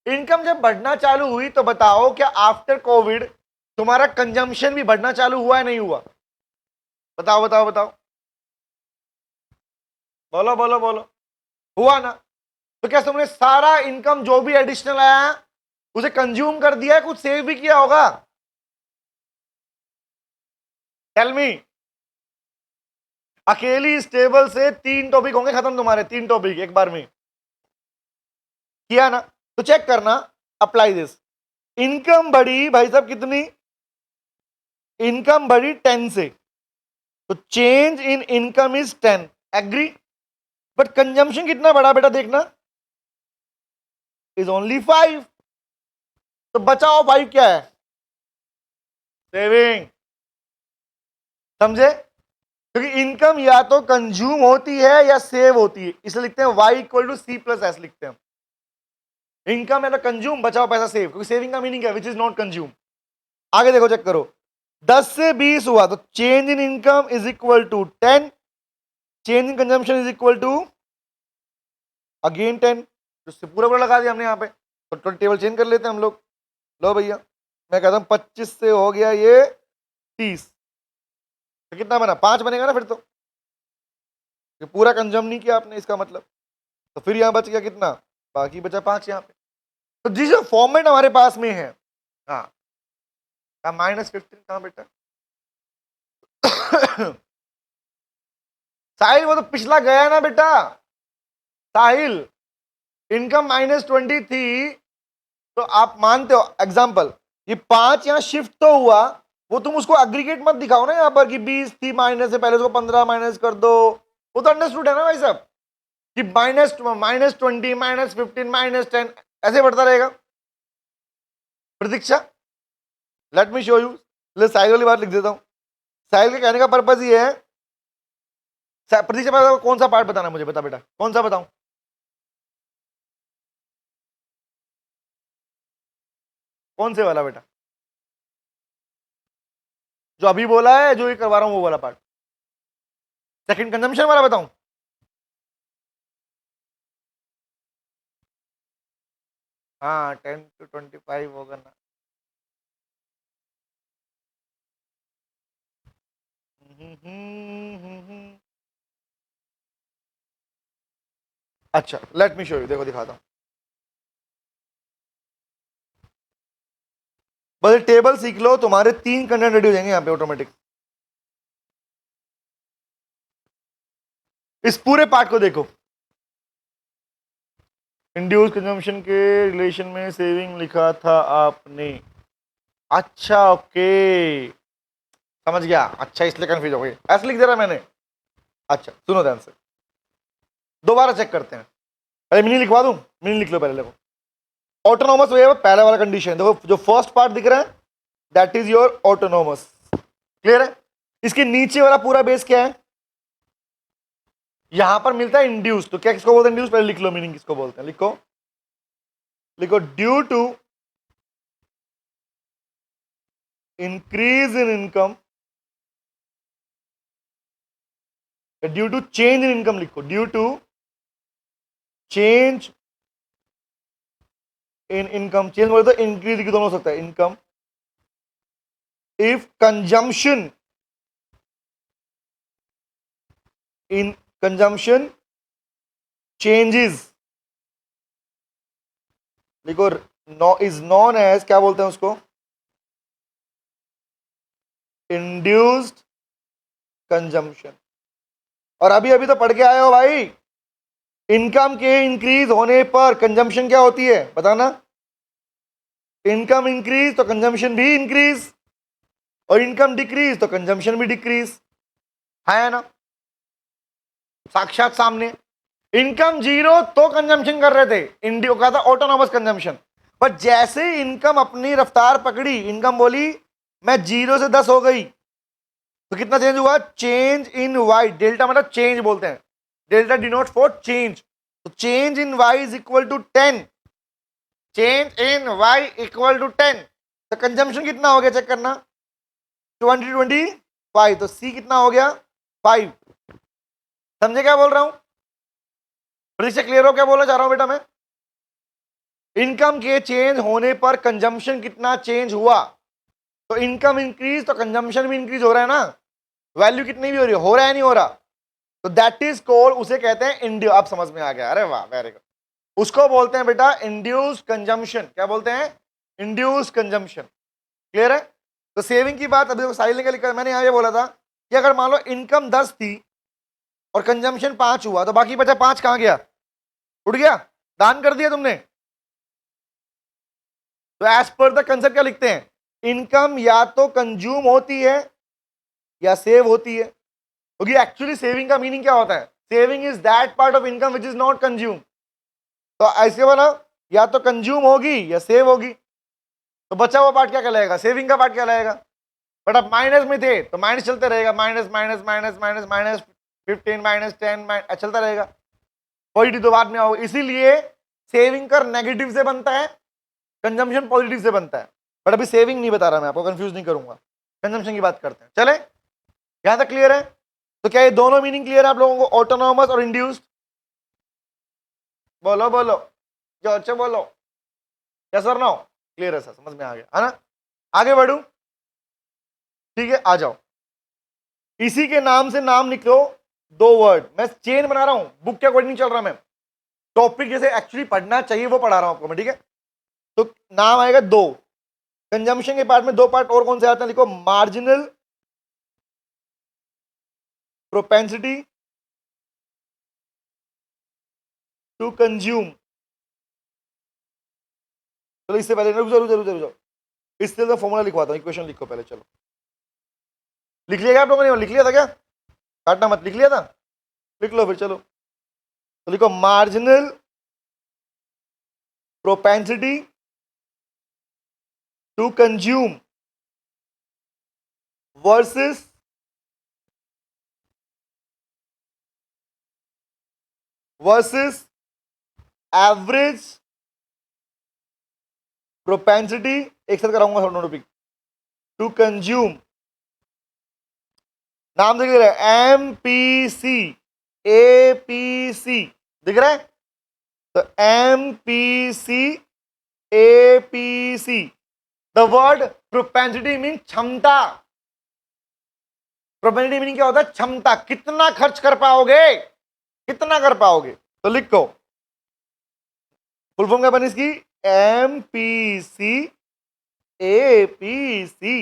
इनकम जब बढ़ना चालू हुई, तो बताओ क्या आफ्टर कोविड तुम्हारा कंजम्पशन भी बढ़ना चालू हुआ है नहीं हुआ, बताओ बताओ बताओ, बोलो बोलो बोलो, हुआ ना। तो क्या तुमने सारा इनकम जो भी एडिशनल आया उसे कंज्यूम कर दिया है, कुछ सेव भी किया होगा, टेल मी। अकेली इस टेबल से 3 टॉपिक होंगे खत्म तुम्हारे, 3 टॉपिक एक बार में, किया ना। तो चेक करना, अप्लाई दिस, इनकम बढ़ी भाई साहब कितनी, इनकम बढ़ी 10 से, तो change in income is 10, agree. But consumption कितना बढ़ा बेटा, देखना, इज ओनली 5, तो बचाओ 5 क्या है, सेविंग, समझे, क्योंकि इनकम या तो कंज्यूम होती है या सेव होती है, इसलिए लिखते हैं y equal to C plus S, लिखते हैं इनकम है तो कंज्यूम, बचाओ पैसा सेव, क्योंकि सेविंग का मीनिंग है विच इज नॉट कंज्यूम। आगे देखो, चेक करो, 10 से 20 हुआ तो change in income is equal to 10, change in consumption is equal to again 10, जिससे पूरा पूरा लगा दिया हमने यहाँ पे, तो टेबल चेंज कर लेते हैं हम लोग। लो भैया, मैं कहता हूं 25 से हो गया ये 30, तो कितना बना, 5 बनेगा ना फिर तो, ये पूरा कंज्यूम नहीं किया आपने इसका मतलब, तो फिर यहां बच गया कितना, बाकी बचा 5 यहाँ पे। तो जिस फॉर्मेट हमारे पास में है, हाँ -15 कहां बेटा साहिल वो तो पिछला गया ना बेटा, साहिल इनकम -20 थी, तो आप मानते हो एग्जांपल, ये 5 यहां शिफ्ट तो हुआ, वो तुम उसको एग्रीगेट मत दिखाओ ना यहाँ पर कि 20 थी माइनस से, पहले उसको 15 माइनस कर दो, वो तो अंडरस्टूड है ना भाई साहब, कि -20 -15 -10 ऐसे बढ़ता रहेगा। प्रतीक्षा, लेट मी शो यू, साहिल वाली बात लिख देता हूं, साहिल के कहने का पर्पज ये है, प्रतीक्षा कौन सा पार्ट बताना मुझे, बता बेटा कौन सा बताऊं, कौन से वाला बेटा, जो अभी बोला है, जो ये करवा रहा हूं वो वाला पार्ट। सेकंड कंजम्पशन वाला बताऊं? हाँ 10 to 25 होगा ना। अच्छा लेट मी शो यू, देखो दिखाता हूं। बस टेबल सीख लो, तुम्हारे 3 कंटेंट रेडी हो जाएंगे यहाँ पे ऑटोमेटिक। इस पूरे पार्ट को देखो। इंड्यूस कंजम्पशन के रिलेशन में सेविंग लिखा था आपने। अच्छा ओके, समझ गया। अच्छा इसलिए कंफ्यूज हो गई, ऐसे लिख दे रहा मैंने। अच्छा सुनो ध्यान से, दोबारा चेक करते हैं। अरे मीनिंग लिखवा दूं? मीनिंग लिख लो पहले। देखो ऑटोनोमस वे पहला वाला कंडीशन, देखो जो फर्स्ट पार्ट दिख रहा है that is your autonomous. Clear है? इसके नीचे वाला पूरा बेस क्या है? यहां पर मिलता है इंड्यूस। तो क्या किसको बोलते हैं इंड्यूस? पहले लिख लो मीनिंग किसको बोलते हैं, लिखो लिखो। Due to increase in income, due to change in income लिखो, due to change in income. Change बोले तो इंक्रीज की दोनों हो सकता है, income. If consumption in consumption changes, लिखो नो इज नॉन एज, क्या बोलते हैं उसको? Induced consumption. और अभी अभी तो पढ़ के आए हो भाई, इनकम के इंक्रीज होने पर कंजम्पशन क्या होती है बताना? इनकम इंक्रीज तो कंजम्पशन भी इंक्रीज, और इनकम डिक्रीज तो कंजम्पशन भी डिक्रीज, है ना? साक्षात सामने। इनकम जीरो तो कंजम्पशन कर रहे थे, इंडियो का था ऑटोनॉमस कंजम्पशन। पर जैसे इनकम अपनी रफ्तार पकड़ी, इनकम बोली मैं 0 से 10 हो गई, तो कितना चेंज हुआ? Change in Y. डेल्टा मतलब चेंज बोलते हैं, डेल्टा डिनोट फॉर चेंज। तो change in Y is equal to 10। Change in Y equal to 10। तो कंजम्पशन कितना हो गया चेक करना? 25। तो सी कितना हो गया? 5। समझे क्या बोल रहा हूं? प्रतीक्षा क्लियर हो क्या बोलना चाह रहा हूं बेटा मैं? इनकम के चेंज होने पर कंजम्पशन कितना चेंज हुआ? तो इनकम इंक्रीज तो कंजम्पशन भी इंक्रीज हो रहा है ना। वैल्यू कितनी भी हो रहा है नहीं हो रहा? तो दैट इज कॉल्ड, उसे कहते हैं इंड्यू। आप समझ में आ गया? अरे वाह वेरी गुड। उसको बोलते हैं बेटा इंड्यूस कंजम्पशन। क्या बोलते हैं? Induce consumption. क्लियर है? तो सेविंग की बात अभी साहिल ने लिखा, मैंने यहां ये बोला था कि अगर मान लो इनकम 10 थी और कंजम्पशन 5 हुआ, तो बाकी बचा 5 कहां गया? उड़ गया, दान कर दिया तुमने। तो एज पर द कंसेप्ट क्या लिखते हैं? इनकम या तो कंज्यूम होती है या सेव होती है। क्योंकि एक्चुअली सेविंग का मीनिंग क्या होता है? Saving is that part of income which is not consume. तो ऐसे वाला या तो कंज्यूम होगी या सेव होगी। तो बचा हुआ पार्ट क्या कहलाएगा? सेविंग का पार्ट क्या कहलाएगा? बट अब माइनस में थे तो माइनस चलते रहेगा, minus minus minus minus minus 15 -10 चलता रहेगा। पॉजिटिव तो बाद में आओ, इसीलिए सेविंग कर नेगेटिव से बनता है, कंजम्पशन पॉजिटिव से बनता है। बट अभी सेविंग नहीं बता रहा, मैं आपको कंफ्यूज नहीं करूंगा, कंजम्पशन की बात करते हैं। चले यहां तक क्लियर है? तो क्या ये दोनों मीनिंग क्लियर है आप लोगों को, ऑटोनॉमस और इंड्यूस्ड? बोलो बोलो, जो अच्छे बोलो। क्या सर ना? क्लियर है सर, समझ में आ गया है ना? आगे बढ़ू? ठीक है आ जाओ। इसी के नाम से नाम निकलो, 2 वर्ड। मैं चेन बना रहा हूं, बुक के अकॉर्डिंग चल रहा मैं, टॉपिक जैसे एक्चुअली पढ़ना चाहिए वो पढ़ा रहा हूं आपको मैं, ठीक है? तो नाम आएगा 2। कंजम्पशन के पार्ट में 2 पार्ट और कौन से आते हैं? लिखो मार्जिनल प्रोपेंसिटी टू कंज्यूम। चलो इससे पहले रुक जाओ रुक जाओ रुक जाओ रुक जाओ, इससे तो फॉर्मूला लिखवाता हूं, इक्वेशन लिखो पहले। चलो लिख लिया क्या आप लोगों ने? लिख लिया था क्या? काटना मत, लिख लिया था? लिख लो फिर चलो। तो लिखो marginal propensity to consume versus average propensity, एक साथ कराऊंगा टू कंज्यूम नाम दिख रहा है, MPC, APC दिख रहा है, तो MPC APC। The word propensity mean क्षमता। प्रोपेंसिटी मीनिंग क्या होता है? क्षमता, कितना खर्च कर पाओगे, कितना कर पाओगे। तो लिखो फुल फॉर्म क्या बनी इसकी, MPC APC।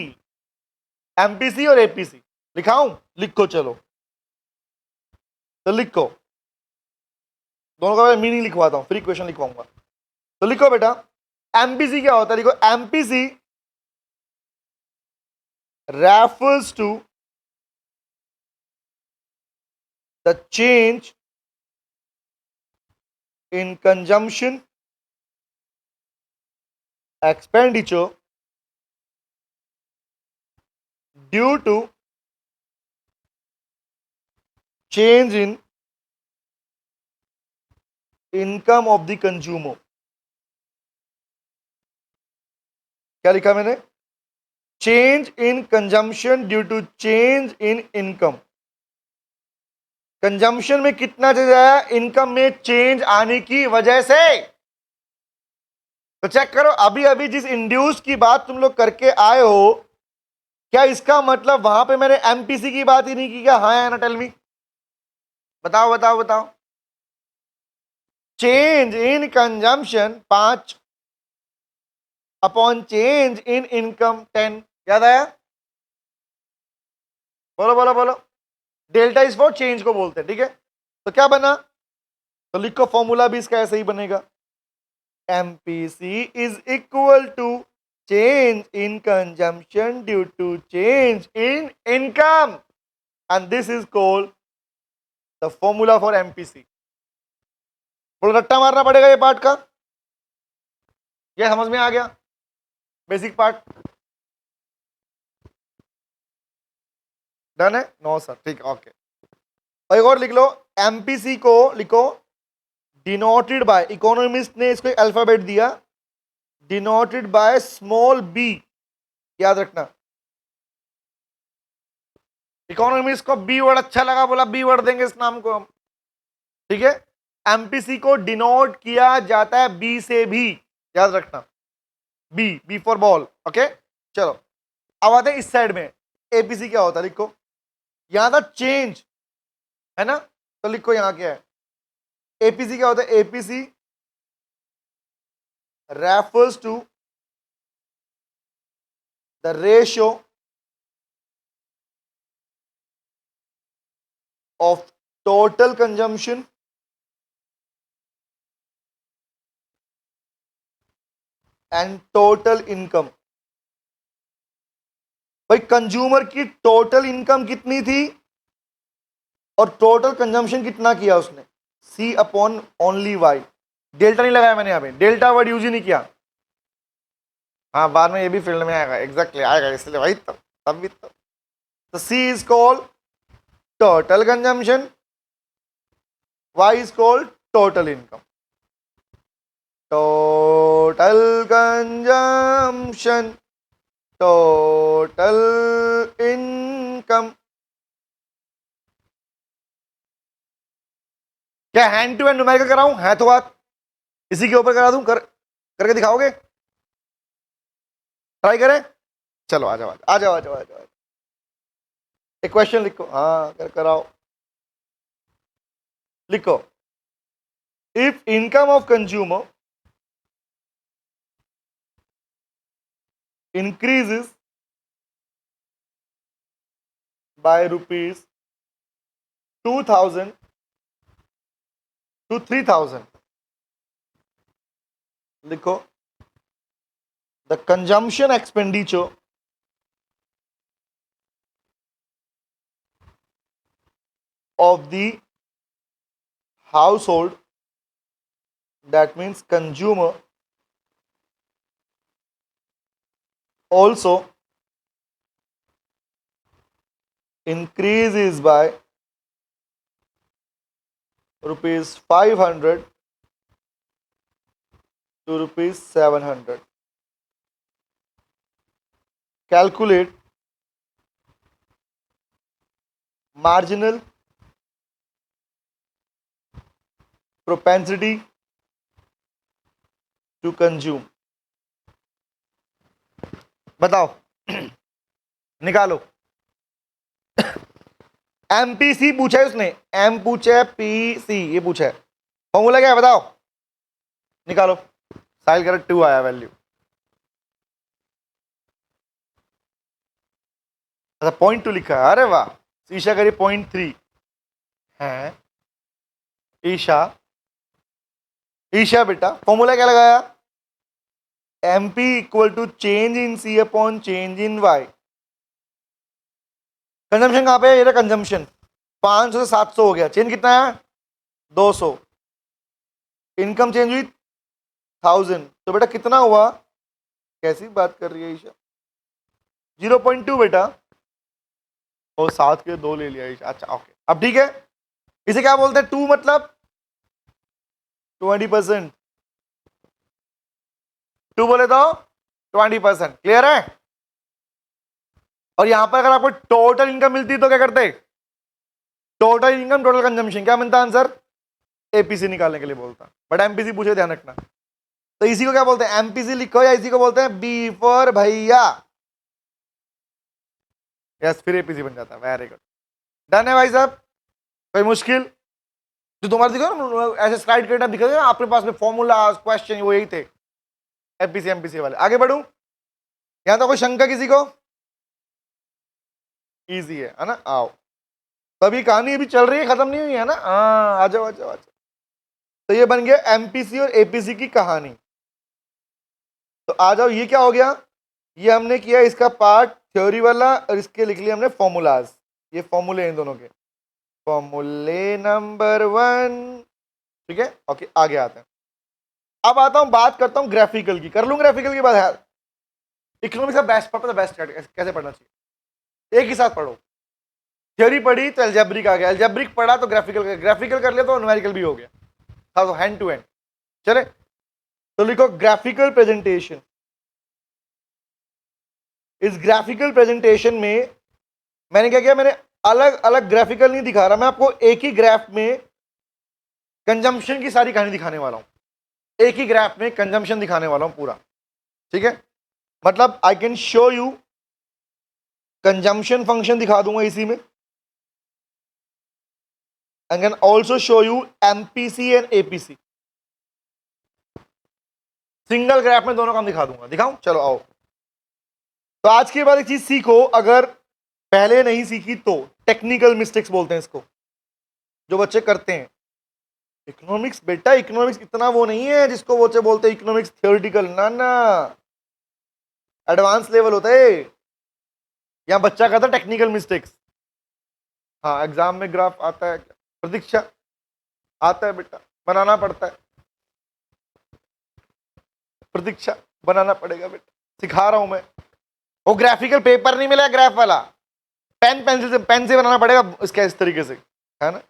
MPC और APC लिखाऊं? लिखो चलो, तो लिखो, दोनों का मीनिंग लिखवाता हूं, फिर इक्वेशन लिखवाऊंगा। तो लिखो बेटा, एमपीसी क्या होता है? लिखो, MPC refers to the change in consumption expenditure due to change in income of the consumer. क्या लिखा मैंने? Change in consumption due to change in income. Consumption में कितना चेंज आया? इनकम में चेंज आने की वजह से। तो चेक करो, अभी अभी जिस इंड्यूस की बात तुम लोग करके आए हो, क्या इसका मतलब वहां पे मैंने एमपीसी की बात ही नहीं की क्या? हाँ या ना, टेल मी, बताओ बताओ बताओ। Change in consumption 5 upon change in income 10, याद आया? बोलो बोलो बोलो। डेल्टा इज फॉर चेंज को बोलते हैं, ठीक है। तो क्या बना? तो लिखो, फॉर्मूला भी इसका ऐसे ही बनेगा, MPC is equal to change in consumption due to change in income, and this is called the formula for MPC. थोड़ा रट्टा मारना पड़ेगा ये पार्ट का, ये समझ में आ गया बेसिक पार्ट? डन है? नो सर, ठीक है, ओके। और एक और लिख लो, एमपीसी को लिखो डिनोटेड बाय, इकोनॉमिस्ट ने इसको अल्फाबेट दिया, डिनोटेड बाय स्मॉल बी, याद रखना। इकोनॉमिस्ट को बी वर्ड अच्छा लगा, बोला बी वर्ड देंगे इस नाम को हम, ठीक है। एमपीसी को डिनोट किया जाता है बी से भी, याद रखना, B, B for ball, okay. चलो अब आते हैं इस साइड में, एपीसी क्या होता है? लिखो, यहां था चेंज, है ना, तो लिखो यहां क्या है, एपीसी क्या होता है? APC refers to the ratio of total consumption and total income. भाई कंज्यूमर की टोटल इनकम कितनी थी और टोटल कंजम्पशन कितना किया उसने, C upon only Y. Delta नहीं लगाया मैंने यहां पे, डेल्टा वर्ड यूज ही नहीं किया। हाँ, बाद में ये भी फील्ड में आएगा, एग्जैक्टली आएगा, इसलिए भाई तब भी तो C is called total consumption, Y is called total income. Total consumption, total income. क्या हैंड टू हैंड न्यूमेरिकल कराऊं? है तो बात, इसी के ऊपर करा दूं, करके दिखाओगे? ट्राई करें? चलो आ जाओ आ जाओ आ जाओ आ जाओ। एक क्वेश्चन लिखो, हाँ कराओ। लिखो, if income of consumer increases by rupees 2000 to 3000, लिखो, the consumption expenditure of the household, that means consumer, also increases by rupees 500 to rupees 700. Calculate marginal propensity to consume. बताओ निकालो। एमपीसी पूछा है उसने, एम पूछा है, पीसी ये पूछा है, फॉर्मूला क्या है बताओ, निकालो। साइल करेक्ट 2 आया वैल्यू। अच्छा 0.2 लिखा है, अरे वाह। ईशा करिए 0.3 है। ईशा, ईशा बेटा फॉर्मूला क्या लगाया, M P equal to change in C upon change in Y. Consumption कहां पे है, ये रहा कंजम्पशन, 500 से 700 हो गया, चेंज कितना है 200, इनकम चेंज हुई 1000, तो बेटा कितना हुआ, कैसी बात कर रही है ईशा, 0.2 बेटा, और 7 के 2 ले लिया ईशा, अच्छा ओके अब ठीक है। इसे क्या बोलते हैं, 2 मतलब 20%, 2 बोले तो 20%, क्लियर है। और यहां पर अगर आपको टोटल इनकम मिलती तो क्या करते, टोटल इनकम टोटल कंजम्पशन, क्या मिलता आंसर, एपीसी निकालने के लिए बोलता, बट एमपीसी पूछे ध्यान रखना। तो इसी को क्या बोलते हैं, एमपीसी लिखो, या इसी को बोलते हैं बी फॉर भैया, यस फिर एपीसी बन जाता है, वेरी गुड, डन है भाई साहब। कोई मुश्किल, जो तुम्हारे दिखा ना ऐसे स्लाइड करना दिखा ना आपके पास में फॉर्मूला क्वेश्चन वो यही थे, एमपीसी एमपीसी वाले। आगे बढ़ू, यहां तो कोई शंका किसी को, इजी है ना, आओ। तो अभी कहानी अभी चल रही है, खत्म नहीं हुई है ना, हाँ आ जाओ आ जाओ आ जाओ। तो ये बन गया एमपीसी और एपीसी की कहानी। तो आ जाओ, ये क्या हो गया, ये हमने किया इसका पार्ट थ्योरी वाला, और इसके लिख लिया हमने फॉर्मूलाज, ये फॉर्मूले इन दोनों के, फॉर्मूले नंबर 1, ठीक है ओके। आगे आते हैं, अब आता हूं बात करता हूं ग्राफिकल की, कर लूं ग्राफिकल की बात है। इकोनॉमिक्स का बेस्ट पर्पस, बेस्ट कैसे पढ़ना चाहिए, एक ही साथ पढ़ो, थ्योरी पढ़ी तो एल्जेब्रिक आ गया, एल्जेब्रिक पढ़ा तो ग्राफिकल, ग्राफिकल कर लिया तो न्यूमेरिकल भी हो गया, था तो हैंड टू हैंड। चले तो लिखो ग्राफिकल प्रेजेंटेशन। इस ग्राफिकल प्रेजेंटेशन में मैंने क्या किया, मैंने अलग अलग ग्राफिकल नहीं दिखा रहा, मैं आपको एक ही ग्राफ में कंजम्पशन की सारी कहानी दिखाने वाला हूं, एक ही ग्राफ में कंजम्पशन दिखाने वाला हूं पूरा, ठीक है। मतलब I can show you consumption function दिखा दूंगा इसी में, I can also show you MPC and APC, single graph में दोनों काम दिखा दूंगा, दिखाऊं, चलो आओ। तो आज के बाद एक चीज सीखो, अगर पहले नहीं सीखी तो, टेक्निकल मिस्टेक्स बोलते हैं इसको, जो बच्चे करते हैं। इकोनॉमिक्स बेटा, इकोनॉमिक्स इतना वो नहीं है जिसको बच्चे बोलते हैं इकोनॉमिक्स थियोरिटिकल, ना ना, एडवांस लेवल होता है। यहां बच्चा कहता है टेक्निकल मिस्टेक्स, हाँ एग्जाम में ग्राफ आता है, प्रतीक्षा आता है बेटा, बनाना पड़ता है, प्रतीक्षा बनाना पड़ेगा बेटा, सिखा रहा हूं मैं। वो ग्राफिकल पेपर नहीं मिला ग्राफ वाला, पेन पेंसिल से, पेन से बनाना पड़ेगा इसका, इस तरीके से, है ना।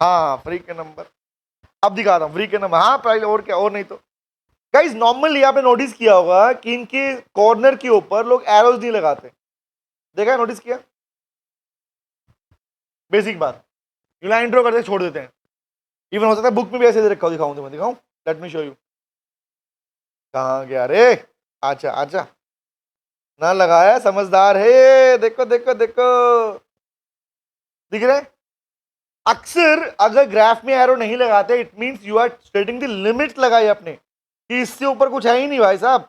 हाँ फ्री के नंबर, अब दिखाता हूँ फ्री के नंबर, हाँ प्राइस, और क्या, और नहीं तो गाइस नॉर्मली आपने नोटिस किया होगा कि इनके कॉर्नर के ऊपर लोग एरोज नहीं लगाते, देखा है, नोटिस किया, बेसिक बात, लाइन ड्रॉ करते छोड़ देते हैं, इवन हो सकता है बुक में भी ऐसे दे रखा हो, दिखाऊं तो मैं दिखाऊं, लेट मी शो यू, कहाँ गया रे, अच्छा अच्छा, ना लगाया, समझदार है, देखो देखो देखो, दिख रहे, अक्सर अगर ग्राफ में एरो नहीं लगाते it means you are stating the limits लगाई अपने, कि इससे ऊपर कुछ है ही नहीं भाई साहब।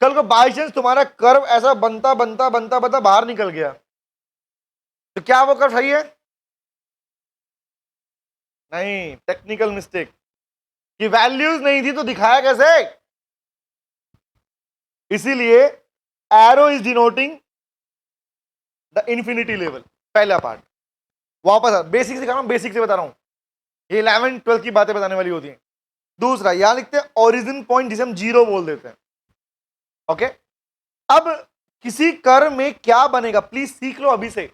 कल को बाई चांस तुम्हारा कर्व ऐसा बनता बनता बनता बनता बाहर निकल गया, तो क्या वो कर्व सही है, नहीं, टेक्निकल मिस्टेक, कि वैल्यूज नहीं थी तो दिखाया कैसे, इसीलिए arrow is denoting the infinity level, पहला पार्ट। वापस बेसिक सिखा रहा हूं, बेसिक से बता रहा हूं, ये 11 12 की बातें बताने वाली होती हैं। दूसरा यहां लिखते हैं ओरिजिन पॉइंट, जिसे हम जीरो बोल देते हैं, ओके। अब किसी कर्व में क्या बनेगा, प्लीज सीख लो अभी से,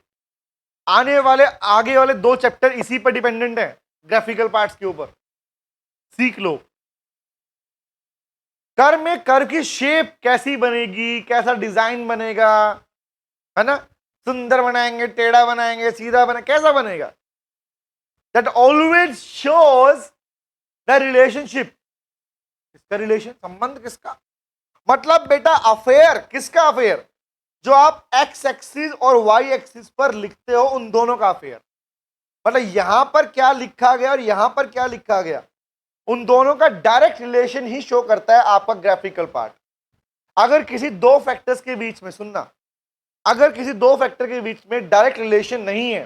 आने वाले आगे वाले 2 चैप्टर इसी पर डिपेंडेंट है, ग्राफिकल पार्ट्स के ऊपर, सीख लो। कर्व में कर्व की शेप कैसी बनेगी, कैसा डिजाइन बनेगा, है ना, सुंदर बनाएंगे, टेढ़ा बनाएंगे, सीधा बनाएंगे, कैसा बनेगा? That always shows the relationship. किसका रिलेशन, संबंध किसका? मतलब बेटा अफेयर किसका? अफेयर जो आप एक्स एक्सिस और वाई एक्सिस पर लिखते हो उन दोनों का अफेयर। मतलब यहां पर क्या लिखा गया और यहां पर क्या लिखा गया, उन दोनों का डायरेक्ट रिलेशन ही शो करता है आपका ग्राफिकल पार्ट। अगर किसी दो फैक्टर्स के बीच में, सुनना, अगर किसी दो फैक्टर के बीच में डायरेक्ट रिलेशन नहीं है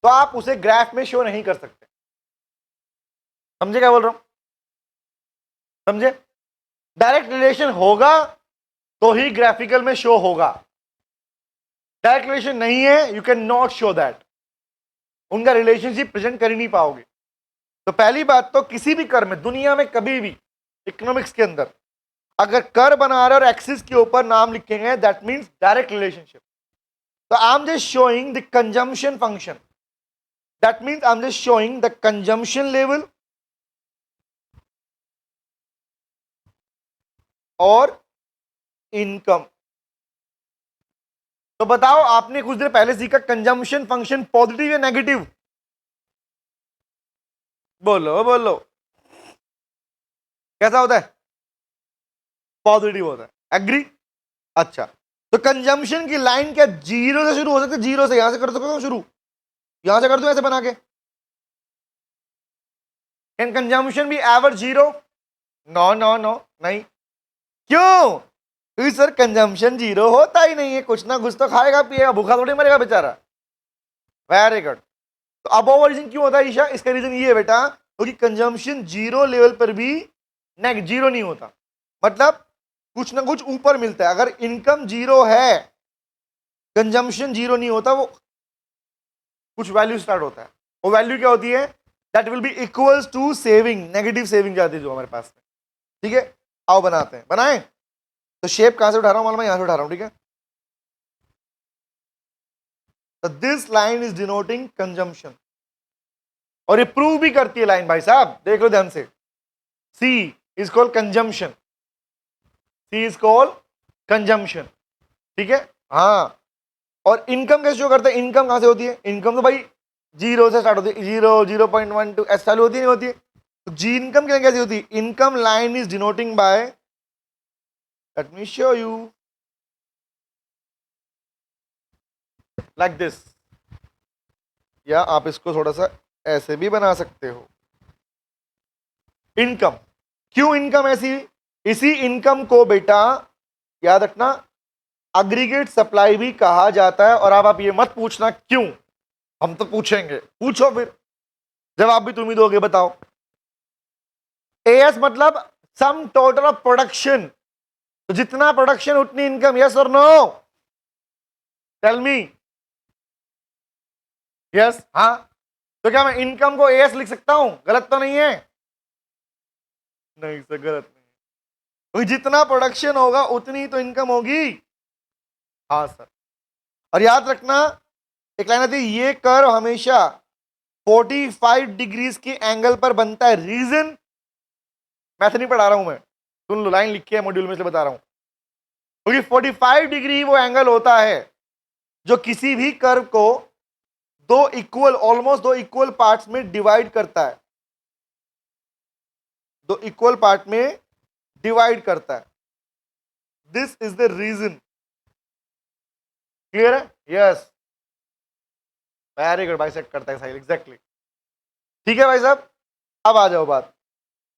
तो आप उसे ग्राफ में शो नहीं कर सकते। समझे क्या बोल रहा हूं? समझे? डायरेक्ट रिलेशन होगा तो ही ग्राफिकल में शो होगा। डायरेक्ट रिलेशन नहीं है, you can not show that, उनका रिलेशनशिप प्रेजेंट कर ही नहीं पाओगे। तो पहली बात तो किसी भी कर में, दुनिया में कभी भी, इकोनॉमिक्स के अंदर अगर कर बना रहे और एक्सिस के ऊपर नाम लिखेंगे दैट मींस डायरेक्ट रिलेशनशिप। तो I am just showing the consumption function, that means I am just showing the consumption level और इनकम। तो बताओ, आपने कुछ देर पहले सीखा कंजम्पशन फंक्शन पॉजिटिव या नेगेटिव? बोलो बोलो, कैसा होता है? पॉजिटिव होता है। एग्री? अच्छा, तो कंजम्पशन की लाइन क्या जीरो से शुरू हो सकती है? जीरो से, यहां से कर सकते हो शुरू, यहां से कर दो ऐसे बना के। Can consumption be ever zero? No no no, नहीं। क्यों? क्योंकि सर कंजम्पशन जीरो होता ही नहीं है, कुछ ना कुछ तो खाएगा पिएगा, भूखा थोड़ी मरेगा बेचारा। Very good. तो अब ओवर रीजन क्यों होता है ईशा? इसका रीजन ये है बेटा, क्योंकि कंजम्पशन जीरो लेवल पर भी जीरो नहीं होता, मतलब कुछ ना कुछ ऊपर मिलता है। अगर इनकम जीरो है, कंजम्पशन जीरो नहीं होता, वो कुछ वैल्यू स्टार्ट होता है। वो वैल्यू क्या होती है? That will be equals to saving, negative saving जाती है जो हमारे पास में। ठीक है, आओ बनाते हैं, बनाएं। तो शेप कहां से उठा रहा हूं? मालूम है, यहां से उठा रहा हूं। ठीक है, तो this line is denoting consumption, और ये प्रूव भी करती है लाइन, भाई साहब देख लो ध्यान से। C is called consumption, C is called consumption. ठीक है, हाँ। और इनकम कैसे शो करता है? इनकम कहां से होती है? इनकम तो भाई जीरो से स्टार्ट होती है, जीरो, 0.12 ऐसे चालू होती है, नहीं होती है? तो जी इनकम कैसे होती है? Income line is denoting by, let me show you, like this, या आप इसको थोड़ा सा ऐसे भी बना सकते हो। इनकम, क्यों इनकम ऐसी? इसी इनकम को बेटा याद रखना एग्रीगेट सप्लाई भी कहा जाता है। और अब आप ये मत पूछना क्यों, हम तो पूछेंगे, पूछो फिर, जवाब भी तुम ही दोगे, बताओ। एएस मतलब सम टोटल ऑफ प्रोडक्शन, तो जितना प्रोडक्शन उतनी इनकम, यस और नो? Tell me. यस, हाँ। तो क्या मैं इनकम को एएस लिख सकता हूं? गलत तो नहीं है? नहीं सर, गलत नहीं, क्योंकि जितना प्रोडक्शन होगा उतनी तो इनकम होगी। हाँ सर। और याद रखना एक लाइन आती है, ये कर्व हमेशा 45 डिग्रीज के एंगल पर बनता है। रीजन मैथ नहीं पढ़ा रहा हूं मैं, सुन लो, लाइन लिखी है मॉड्यूल में से बता रहा हूं। क्योंकि 45 डिग्री वो एंगल होता है जो किसी भी कर्व को दो इक्वल, ऑलमोस्ट दो इक्वल पार्ट्स में डिवाइड करता है, दो इक्वल पार्ट में डिवाइड करता है। This is the reason. Clear है? यस, वेरी गुड, बाइसेक्ट करता है सही, एग्जैक्टली। ठीक है भाई साहब, अब आ जाओ बात।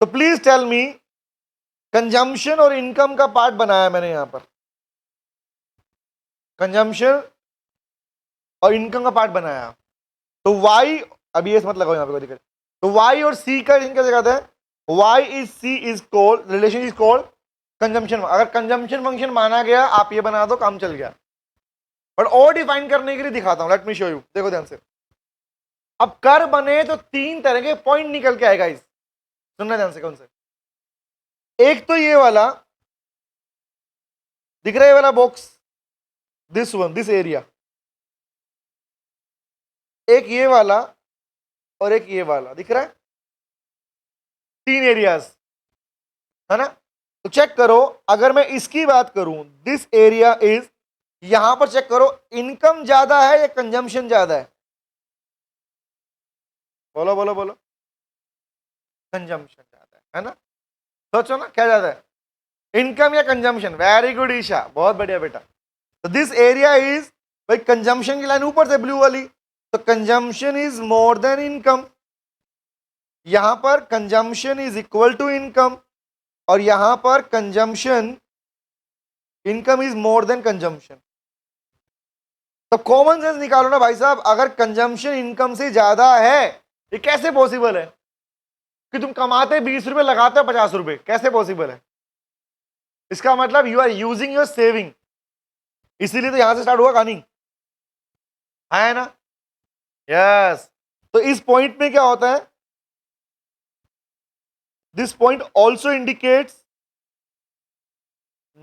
तो प्लीज टेल मी, कंजम्पशन और इनकम का पार्ट बनाया मैंने यहां पर, कंजम्पशन और इनकम का पार्ट बनाया। तो वाई, अभी ये मत लगाओ यहां पे, कोई दिक्कत। तो वाई और सी का कैसे कहते हैं? Y is C is called, relation is called consumption. अगर कंजम्पशन फंक्शन माना गया, आप ये बना दो, काम चल गया। बट और डिफाइन करने के लिए दिखाता हूं, लेट मी शो यू, देखो ध्यान से। अब कर बने तो तीन तरह के पॉइंट निकल के आएगा, इस सुनना ध्यान से। कौन से? एक तो ये वाला दिख रहा है, वाला box, this one, this area. एक ये वाला और एक ये वाला दिख रहा है, तीन एरियाज है ना? तो चेक करो, अगर मैं इसकी बात करूं, दिस एरिया इज, यहां पर चेक करो, इनकम ज्यादा है या कंजम्पशन ज्यादा है? बोलो बोलो बोलो। कंजम्पशन ज्यादा है ना? सोचो ना, क्या ज्यादा है, इनकम या कंजम्पशन? वेरी गुड ईशा, बहुत बढ़िया बेटा। तो दिस एरिया इज, भाई कंजम्पशन की लाइन ऊपर से ब्लू वाली, तो consumption is more than income. यहां पर consumption is equal to income, और यहां पर consumption, income is more than consumption. तो कॉमन सेंस निकालो ना भाई साहब, अगर कंजम्पशन इनकम से ज्यादा है, ये कैसे पॉसिबल है कि तुम कमाते 20 रुपए लगाते हो 50 रुपए, कैसे पॉसिबल है? इसका मतलब you are using your saving, इसीलिए तो यहां से स्टार्ट हुआ कहानी, है ना? यस। तो इस पॉइंट में क्या होता है, this point also indicates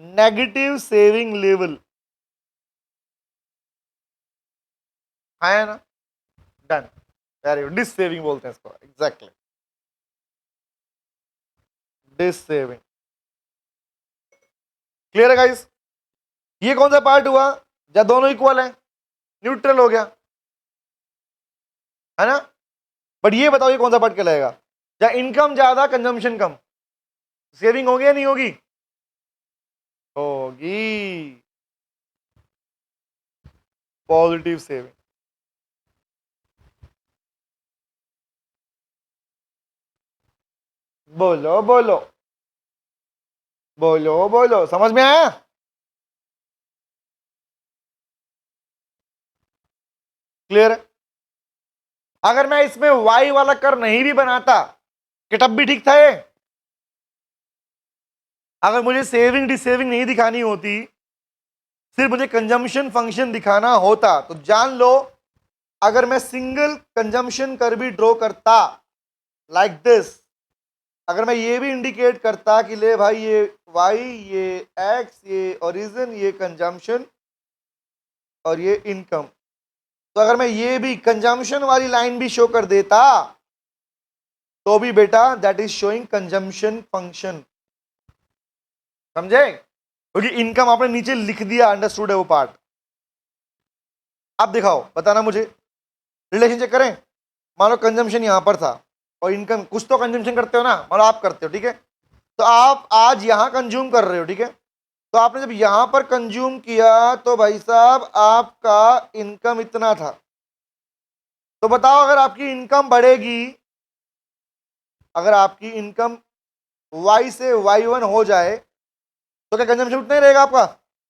negative saving level, है ना? Done, very good. Dissaving बोलते हैं इसको, एग्जैक्टली, डिस सेविंग। क्लियर है गाइस? ये कौन सा पार्ट हुआ जब दोनों इक्वल है, न्यूट्रल हो गया, है ना? बट ये बताओ, ये कौन सा पार्ट कहलाएगा जब इनकम ज्यादा कंजम्पशन कम? सेविंग होगी या नहीं होगी? होगी, पॉजिटिव सेविंग। बोलो बोलो बोलो बोलो, समझ में आया? क्लियर है? अगर मैं इसमें वाई वाला कर नहीं भी बनाता कि तब भी ठीक था ये। अगर मुझे सेविंग डिसेविंग नहीं दिखानी होती, सिर्फ मुझे कंजम्पशन फंक्शन दिखाना होता, तो जान लो, अगर मैं सिंगल कंजम्पशन कर भी ड्रॉ करता लाइक दिस, अगर मैं ये भी इंडिकेट करता कि ले भाई ये वाई, ये एक्स, ये ओरिजिन, ये कंजम्पशन और ये इनकम, तो अगर मैं ये भी कंजम्पशन वाली लाइन भी शो कर देता, तो भी बेटा that is showing consumption function, समझे? क्योंकि इनकम आपने नीचे लिख दिया, अंडरस्टूड है वो पार्ट। अब दिखाओ, बताना मुझे, रिलेशन चेक करें। मान लो कंजम्पशन यहां पर था और इनकम, कुछ तो कंजम्पशन करते हो ना, मान लो आप करते हो, ठीक है? तो आप आज यहां कंज्यूम कर रहे हो, ठीक है? तो आपने जब यहां पर कंज्यूम किया, तो भाई साहब आपका इनकम इतना था। तो बताओ, अगर आपकी इनकम बढ़ेगी, अगर आपकी इनकम वाई से y1 हो जाए, तो क्या कंजम्पशन उतना ही रहेगा आपका?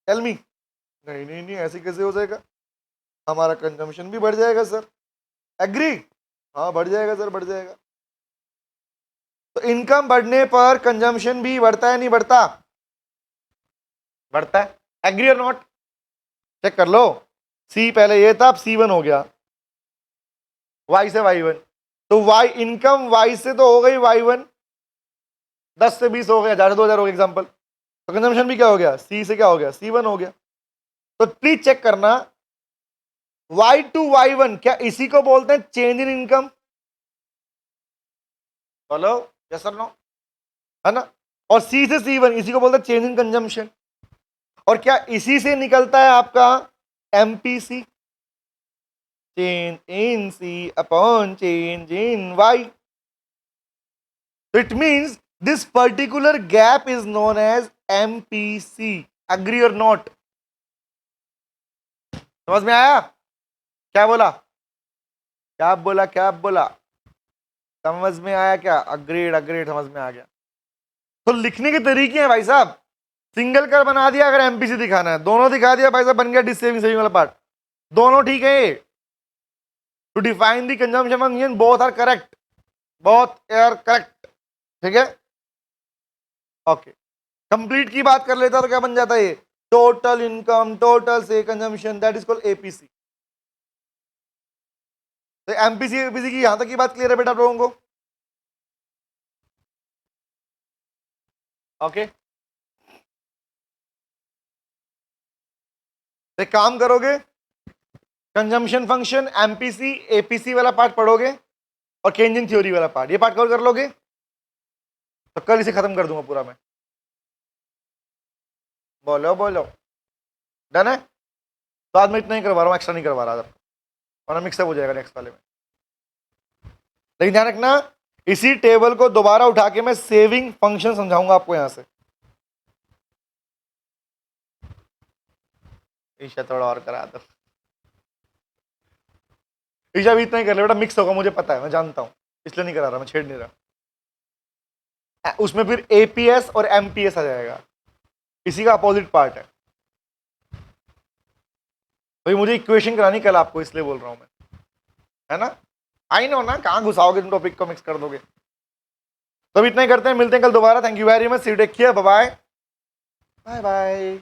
Tell me. नहीं नहीं नहीं, ऐसे कैसे हो जाएगा? हमारा कंजम्पशन भी बढ़ जाएगा सर। एग्री? हाँ बढ़ जाएगा सर, बढ़ जाएगा। तो इनकम बढ़ने पर कंजम्पशन भी बढ़ता है, नहीं बढ़ता? बढ़ता है। एग्री और नॉट? चेक कर लो, सी पहले ये था, अब C1 हो गया, Y से Y1, तो Y इनकम Y से तो हो गई Y1, 10 से 20 हो गया, 1000 से 2000 हो गया एग्जाम्पल, तो कंजम्पशन भी क्या हो गया, C से क्या हो गया, C1 हो गया। तो प्लीज चेक करना, Y टू Y1 क्या इसी को बोलते हैं चेंज इन इनकम? बोलो यस और नो, है ना? और C से C1 इसी को बोलते हैं चेंज इन कंजम्पशन। और क्या इसी से निकलता है आपका MPC, change in C upon change in Y? It means this particular gap is known as MPC। Agree और नॉट? समझ में आया? क्या बोला, क्या बोला, क्या बोला? समझ में आया क्या? अग्रेड अग्रेड, समझ में आ गया। तो लिखने के तरीके हैं भाई साहब, सिंगल कर बना दिया अगर एमपीसी दिखाना है, दोनों दिखा दिया भाई साहब, बन गया डिस सेविंग सेविंग वाला पार्ट, दोनों ठीक है। To define the consumption function both are correct, both are correct, ठीक है? ओके, कंप्लीट की बात कर लेता तो क्या बन जाता है ये, टोटल इनकम, टोटल से consumption, that is called APC. तो एमपीसी एपीसी की यहां तक की बात क्लियर है बेटा आप लोगों को? ओके, एक काम करोगे, कंजम्पशन फंक्शन, एमपीसी, एपीसी वाला पार्ट पढ़ोगे और केंजिन थ्योरी वाला पार्ट, ये पार्ट कवर कर लोगे तो कल इसे खत्म कर दूंगा पूरा मैं। बोलो बोलो, डन है? तो आज मैं इतना ही करवा रहा हूँ, एक्स्ट्रा नहीं करवा रहा था, वरना मिक्सअप हो जाएगा नेक्स्ट वाले में। लेकिन ध्यान रखना, इसी टेबल को दोबारा उठा के मैं सेविंग फंक्शन समझाऊंगा आपको यहां से। ईशा थोड़ा और करा दो। ईशा भी इतना ही कर ले बेटा, मिक्स होगा मुझे पता है, मैं जानता हूं, इसलिए नहीं करा रहा, मैं छेड़ नहीं रहा। उसमें फिर एपीएस और एमपीएस आ जाएगा, इसी का अपोजिट पार्ट है भाई। मुझे इक्वेशन करानी कल आपको, इसलिए बोल रहा हूं मैं, है ना। आई नो ना, कहां घुसाओगे तुम टॉपिक को, मिक्स कर दोगे। तो अब इतना ही करते हैं, मिलते हैं कल दोबारा। Thank you very much, see you, take care, bye bye bye bye.